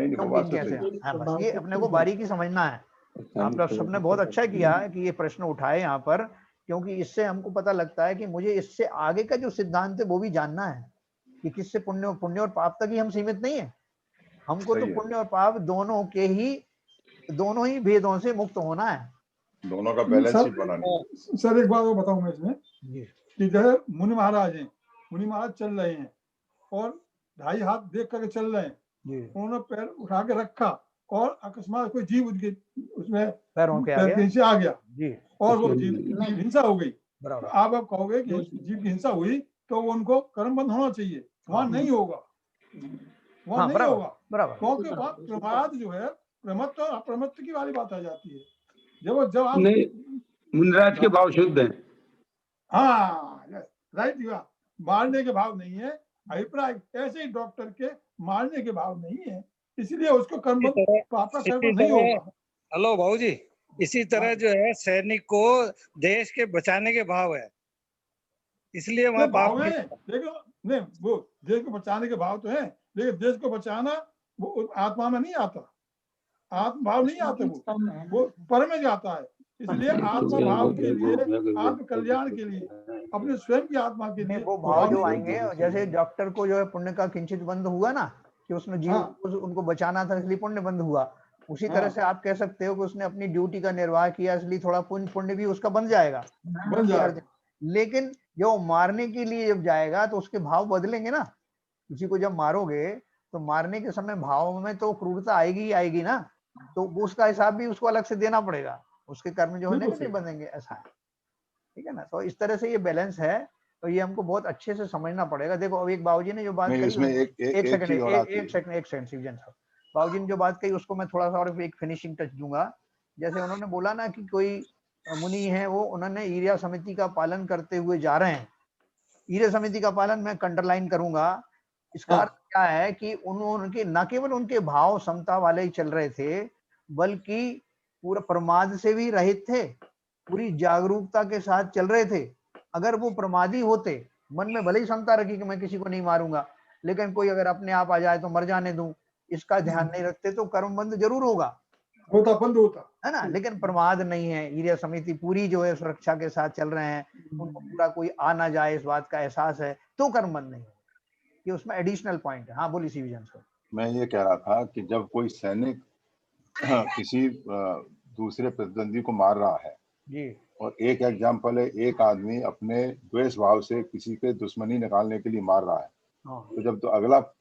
क्योंकि कैसे। हाँ, बस ये अपने को बारीकी समझना है। आप सबने बहुत अच्छा किया है कि ये प्रश्न उठाए यहाँ पर, क्योंकि इससे हमको पता लगता है कि मुझे इससे आगे का जो सिद्धांत है वो भी जानना है कि किससे पुण्य और पाप तक ही हम सीमित नहीं है। हमको तो पुण्य और पाप दोनों ही भेदों से मुक्त होना है, दोनों का बैलेंस ही बनाना है। सर एक बात और बताऊं मैं इसमें कि जैसे मुनि महाराज हैं, मुनि महाराज चल रहे हैं और 2.5 हाथ देख करके चल रहे हैं, उन्होंने पैर उठा के रखा और अकस्मात कोई जीव उसमें पैरों के नीचे आ गया और वो जीव की हिंसा हो गई। आप कहोगे कि जीव की हिंसा हुई तो वो उनको कर्म बंद होना चाहिए, वहां नहीं होगा, वहां नहीं होगा, क्योंकि वहां प्रमाद जो है, प्रमत्व और अप्रमत्व की वाली बात आ जाती है। जब आप मुनिराज के भाव शुद्ध है। हाँ राइट, मारने के भाव नहीं है, अभिप्राय ऐसे ही डॉक्टर के मारने के भाव नहीं है, इसलिए उसको कर्म पापा कर्म नहीं होगा। हेलो भाऊ जी, इसी तरह जो है सैनिक को देश के बचाने के भाव है, इसलिए वहाँ भाव है। देखो नहीं, वो देश को बचाने के भाव तो है, लेकिन देश को बचाना वो आत्मा में नहीं आता, आत्म भाव नहीं आता, वो पर में जाता है। इसलिए आत्मा भाव के लिए, आत्म कल्याण के लिए, अपने स्वयं की आत्मा के लिए वो भाव जो आएंगे, जैसे डॉक्टर को जो है पुण्य का किंचित बंध हुआ ना, कि उसने जीव उनको बचाना था इसलिए पुण्य बंद हुआ, उसी तरह से आप कह सकते हो कि उसने अपनी ड्यूटी का निर्वाह किया इसलिए थोड़ा पुण्य भी उसका बन जाएगा। लेकिन जो मारने के लिए जब जाएगा तो उसके भाव बदलेंगे ना। किसी को जब मारोगे तो मारने के समय भाव में तो क्रूरता आएगी ही आएगी ना, तो उसका हिसाब भी उसको अलग से देना पड़ेगा, उसके कर्म जो है नहीं बनेंगे, ऐसा है, ठीक है ना। तो इस तरह से ये बैलेंस है, तो ये हमको बहुत अच्छे से समझना पड़ेगा। देखो अब एक बाबूजी ने जो बात कही, एक सेकंड शिवजन साहब, बाबूजी ने जो बात कही उसको मैं थोड़ा सा और एक फिनिशिंग टच दूंगा। जैसे उन्होंने बोला ना कि कोई मुनि है, वो उन्होंने ईर्या समिति का पालन करते हुए जा रहे हैं। ईर्या समिति का पालन मैं अंडरलाइन करूंगा, इसका अर्थ क्या है कि उनके न केवल उनके भाव समता वाले ही चल रहे थे, बल्कि पूरा प्रमाद से भी रहित थे, पूरी जागरूकता के साथ चल रहे थे। अगर वो प्रमादी होते, मन में भले ही समता रखी कि मैं किसी को नहीं मारूंगा, लेकिन कोई अगर अपने आप आ जाए तो मर जाने दूं, इसका ध्यान नहीं रखते तो कर्म बंद जरूर होगा, बंद होता है ना। लेकिन प्रमाद नहीं है, ईर्या समिति पूरी जो है सुरक्षा के साथ चल रहे हैं, उनको पूरा कोई आ ना जाए इस बात का एहसास है, तो कर्म बंद नहीं है। ये उसमें एडिशनल पॉइंट है। हाँ बोलिए शिवजन सर। मैं ये कह रहा था कि जब कोई सैनिक किसी दूसरे प्रतिद्वंदी को मार रहा है जी, और एक एग्जाम्पल है, एक आदमी अपने द्वेष भाव से किसी के दुश्मनी निकालने के लिए मार रहा है, तो जब तो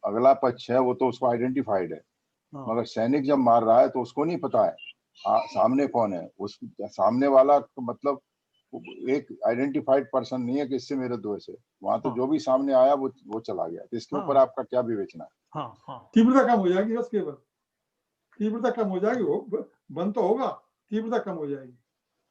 अगला पक्ष है वो तो उसको आइडेंटिफाइड है, मगर सैनिक जब मार रहा है तो उसको नहीं पता है सामने कौन है, उस सामने वाला मतलब एक आइडेंटिफाइड पर्सन नहीं है कि इससे मेरे द्वेष है, वहां तो जो भी सामने आया वो चला गया। तो इसके ऊपर आपका क्या विवेचना है? तीव्रता कम हो जाएगी, बस केवल तीव्रता कम हो जाएगी, वो बंद तो होगा, तीव्रता कम हो जाएगी।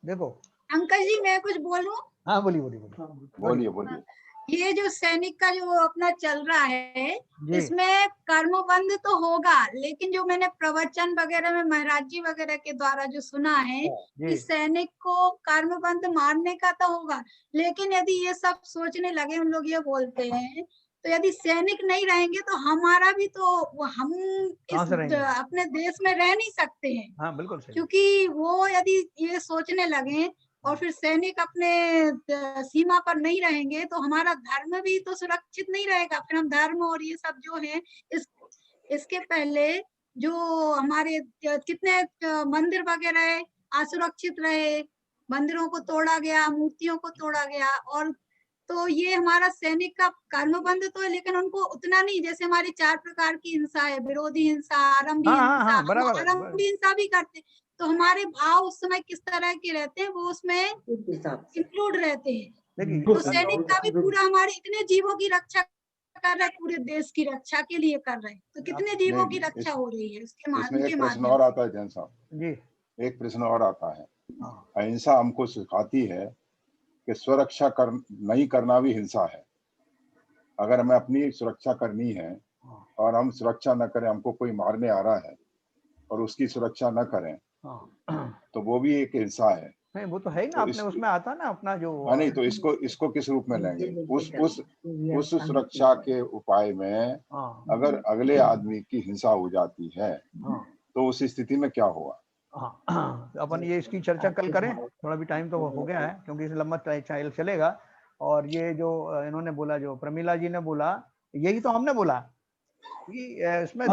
देखो अंकल जी मैं कुछ बोलूं? हाँ बोलिए। ये जो सैनिक का जो अपना चल रहा है, इसमें कर्मबंध तो होगा, लेकिन जो मैंने प्रवचन वगैरह में महाराज जी वगैरह के द्वारा जो सुना है कि सैनिक को कर्मबंध मारने का तो होगा, लेकिन यदि ये सब सोचने लगे, हम लोग ये बोलते हैं, तो यदि सैनिक नहीं रहेंगे तो हमारा भी तो हम इस अपने देश में रह नहीं सकते हैं। हाँ, बिल्कुल सही। क्योंकि वो यदि ये सोचने लगे और फिर सैनिक अपने सीमा पर नहीं रहेंगे तो हमारा धर्म भी तो सुरक्षित नहीं रहेगा। फिर हम धर्म और ये सब जो है, इसके पहले जो हमारे कितने मंदिर वगैरह असुरक्षित रहे, मंदिरों को तोड़ा गया, मूर्तियों को तोड़ा गया, और तो ये हमारा सैनिक का कर्मबंध तो है, लेकिन उनको उतना नहीं, जैसे हमारी 4 प्रकार की हिंसा है, विरोधी हिंसा, आरंभी हिंसा, वो बराबर आरंभी हिंसा भी करते, तो हमारे भाव उस समय किस तरह के रहते हैं वो उसमें इंक्लूड रहते हैं। तो सैनिक का भी पूरा हमारे इतने जीवों की रक्षा कर रहे हैं, पूरे देश की रक्षा के लिए कर रहे हैं, तो कितने जीवों की रक्षा हो रही है उसके इसमें एक प्रश्न माध्यम और आता है जैन साहब जी, एक प्रश्न और आता है। अहिंसा हमको सिखाती है कि स्वरक्षा नहीं करना भी हिंसा है। अगर हमें अपनी सुरक्षा करनी है और हम सुरक्षा न करें, हमको कोई मारने आ रहा है और उसकी सुरक्षा न करें, तो वो भी एक हिंसा है। नहीं वो तो है ही ना, तो अपने उसमें आता ना अपना जो नहीं, तो इसको किस रूप में लेंगे? उस सुरक्षा के उपाय में अगर अगले आदमी की हिंसा हो जाती है तो उस स्थिति में क्या होगा? अपन ये इसकी चर्चा कल करें, थोड़ा भी टाइम तो हो गया है क्योंकि इसे लंबा टाइम चलेगा। और ये जो इन्होंने बोला, जो प्रमीला जी ने बोला, यही तो हमने बोला कि इसमें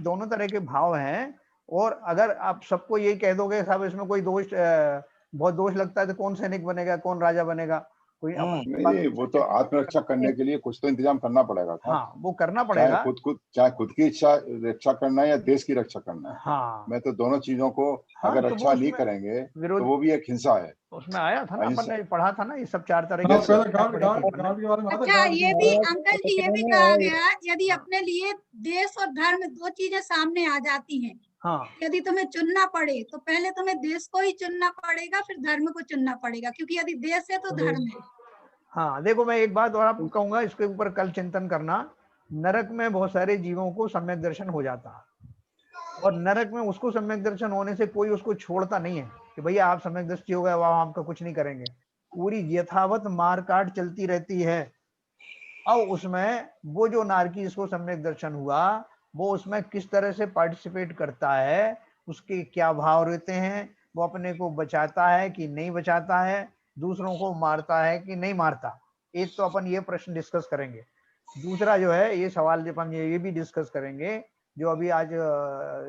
दोनों तरह के भाव हैं। और अगर आप सबको यही कह दोगे साहब इसमें कोई दोष बहुत दोष लगता है तो कौन सैनिक बनेगा, कौन राजा बनेगा? कोई नहीं, वो तो आत्मरक्षा करने के लिए कुछ तो इंतजाम करना पड़ेगा। हाँ, वो करना पड़ेगा, चाहे खुद की इच्छा रक्षा करना है या देश की रक्षा करना है। हाँ, मैं तो दोनों चीजों को अगर तो रक्षा नहीं करेंगे तो वो भी एक हिंसा है। उसमें आया था ना, अपन ने पढ़ा था ना ये सब 4 तरह हाँ, के। अच्छा, ये भी अंकल जी ये भी कहा गया, यदि अपने लिए देश और धर्म 2 चीजें सामने आ जाती हैं, यदि तुम्हें चुनना पड़े तो पहले तुम्हें देश को ही चुनना पड़ेगा, फिर धर्म को चुनना पड़ेगा, क्योंकि यदि देश है तो धर्म है। हाँ, देखो मैं एक बात और आपको कहूंगा, इसके ऊपर कल चिंतन करना। नरक में बहुत सारे जीवों को सम्यक दर्शन हो जाता है, और नरक में उसको सम्यक दर्शन होने से कोई उसको छोड़ता नहीं है कि भैया आप सम्यक दृष्टि हो गए, वहां आपका कुछ नहीं करेंगे। पूरी यथावत मार काट चलती रहती है। अब उसमें वो जो नारकी जिसको सम्यक दर्शन हुआ, वो उसमें किस तरह से पार्टिसिपेट करता है, उसके क्या भाव रहते हैं, वो अपने को बचाता है कि नहीं बचाता है, दूसरों को मारता है कि नहीं मारता। एक तो अपन ये प्रश्न डिस्कस करेंगे। दूसरा जो है ये सवाल अपन ये भी डिस्कस करेंगे जो अभी आज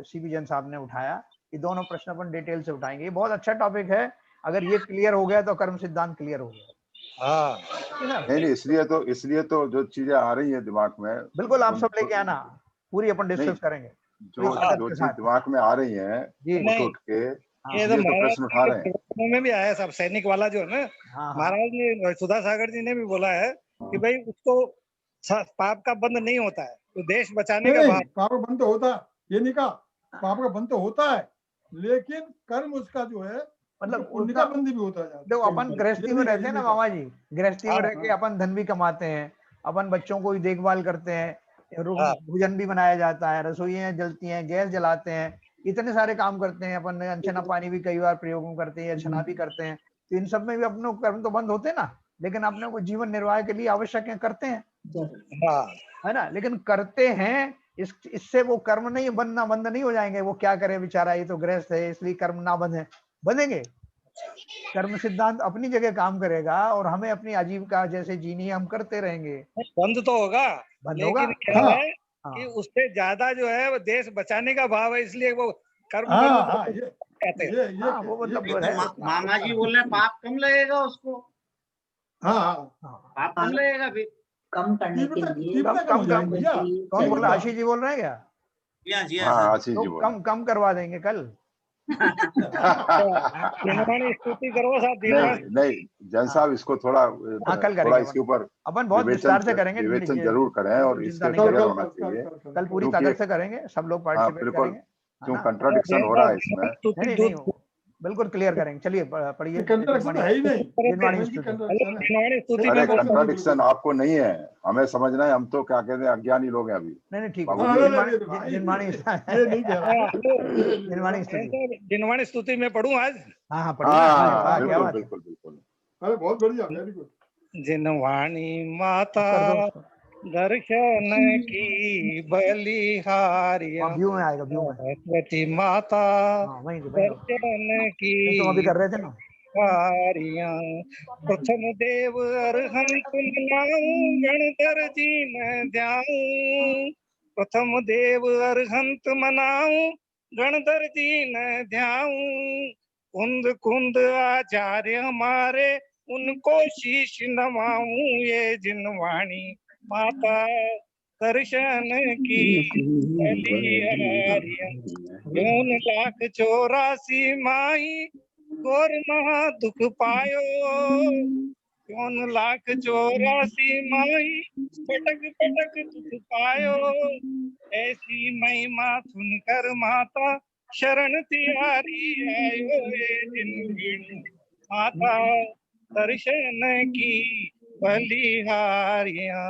सीबी जैन साहब ने उठाया। ये दोनों प्रश्न अपन डिटेल से उठाएंगे। ये बहुत अच्छा टॉपिक है। अगर ये क्लियर हो गया तो कर्म सिद्धांत क्लियर हो गया। नहीं, इसलिए तो जो चीजें आ रही है दिमाग में, बिल्कुल आप सब लेके आना, पूरी अपन डिस्कस करेंगे। जो चीज दिमाग में आ रही है उठ के ये तो प्रश्न उठा रहे हैं। में भी आया सब सैनिक वाला जो है ना, महाराज ने, सुधा सागर जी ने भी बोला है कि भाई उसको पाप का बंध नहीं होता है, तो देश बचाने का पाप का बंध होता है, ये नहीं कहा, पाप का बंध तो होता है, लेकिन कर्म उसका जो है मतलब पुण्य का बंध भी होता है। देखो अपन गृहस्थी में रहते हैं ना मामा जी, गृहस्थी में रह के अपन धन भी कमाते हैं, अपन बच्चों को भी देखभाल करते हैं, भोजन भी बनाया जाता है, रसोइयां जलती हैं, गैस जलाते हैं, इतने सारे काम करते हैं अपन। अनछना पानी भी कई बार प्रयोग में करते हैं, अनछना भी करते हैं। तो इन सब में भी अपने कर्म तो बंद होते हैं ना, लेकिन अपने को जीवन निर्वाह के लिए आवश्यक है, करते हैं, है ना। लेकिन करते हैं, इससे वो कर्म नहीं बंद नहीं हो जाएंगे। वो क्या करे बेचारा, ये तो गृहस्थ है इसलिए कर्म ना बंधेंगे। कर्म सिद्धांत अपनी जगह काम करेगा और हमें अपनी आजीविका जैसे जीनी हम करते रहेंगे। बंद तो होगा, लेकिन क्या है कि उससे ज्यादा जो है वो देश बचाने का भाव है, इसलिए वो कर्म कहते हैं। वो मतलब मामा जी बोल रहे हैं पाप कम लगेगा उसको। पाप कम लगेगा फिर कम करने के लिए कौन बोला? आशीष जी बोल रहे हैं क्या? जी हाँ, आशीष जी बोल रहे हैं। कम करवा देंगे कल। स्तुति करो साहब। नहीं जैन साहब, इसको थोड़ा इसके ऊपर अपन बहुत विस्तार से करेंगे, विवेचन जरूर करें और इसके क्लियर होना चाहिए। कल पूरी ताकत से करेंगे, सब लोग पार्टिसिपेट करेंगे। क्यों कंट्राडिक्शन हो रहा है इसमें? नहीं बिल्कुल क्लियर करेंगे। चलिए पढ़िए। अरे कंट्राडिक्शन आपको नहीं है, हमें समझना है। हम तो क्या कहते हैं, अज्ञानी लोग हैं अभी। नहीं ठीक है। जिनवाणी स्तुति में पढ़ूं आज? हाँ बिल्कुल। अरे बहुत बढ़िया, वेरी गुड। जिनवाणी माता दर्शन की बलिहारियां, सरस्वती माता दर्शन की अभी कर रहे थे ना हारियां, प्रथम देव अरहंत मनाऊं, गणधर जी न ध्याऊं। प्रथम देव अरहंत मनाऊं, गणधर जी न ध्याऊं। कुंद कुंद आचार्य हमारे उनको शीश नवाऊं ये जिनवाणी माता दर्शन की बलिहारियां। 4,84 माई घोर महा दुख पायो। 4,84 माई पटक पटक दुख पायो। ऐसी महिमा सुनकर माता शरण तिहारी आयो ये जिनवाणी माता दर्शन की बलिहारियां।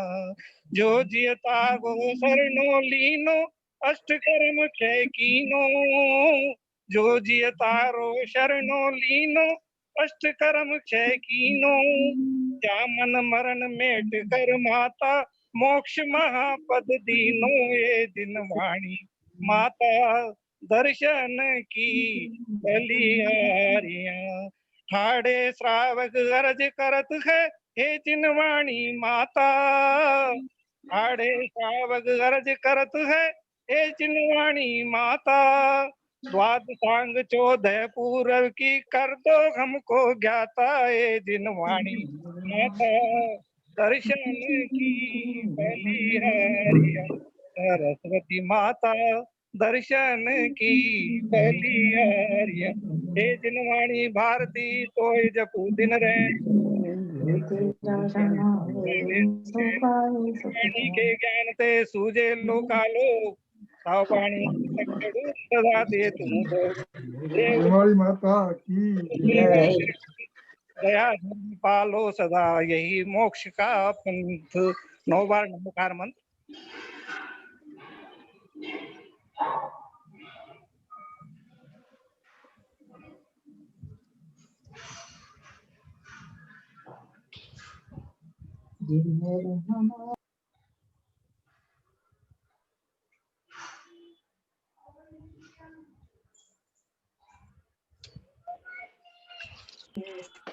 जो जियता गो शरणो लीनो अष्ट कर्म क्षय कीनो। जो जियतारो शरणो लीनो अष्ट कर्म क्षय कीनो। जामन मरण मेट कर माता मोक्ष महापद दीनो ये जिनवाणी माता दर्शन की बलिहारियां। ठाड़े श्रावक गरज करत है हे जिनवाणी माता। ठाड़े श्रावक गरज करत है हे जिनवाणी माता। द्वादशांग 14 पूरब की कर दो हमको ज्ञाता ये जिनवाणी माता दर्शन की बलिहारियां। सरस्वती माता दर्शन की बलिहारियां। हे जिनवाणी भारती तोय जपू दिन रे। वाणी के ज्ञान ते सूझे लोकालो। ताव पाणी सदा दे तुम दो। हमारी माता की दया धर्म पालो सदा यही मोक्ष का पंथ। 9 बार नमोकार मंत्र।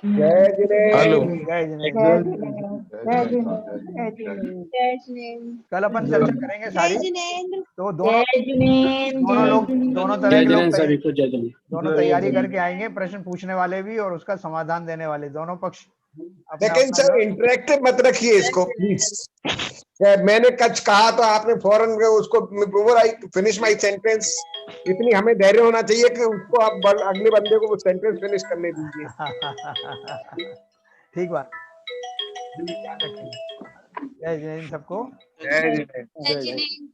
जय हेलो जिनेन्द्र। कल अपन चर्चा करेंगे सारी। तो दोनों तरह जय के लोग जिनेन्द्र सभी को जय जिनेन्द्र। दोनों तैयारी करके आएंगे, प्रश्न पूछने वाले भी और उसका समाधान देने वाले, दोनों पक्ष लेकिन सर इंटरेक्टिव मत रखिए इसको प्लीज। मैंने कुछ कहा तो आपने फौरन उसको before I finish my sentence, इतनी हमें धैर्य होना चाहिए कि उसको आप अगले बंदे को वो सेंटेंस फिनिश करने दीजिए। ठीक बात, ध्यान रखिए। जय जय हिंद सबको। जय जिनेन्द्र।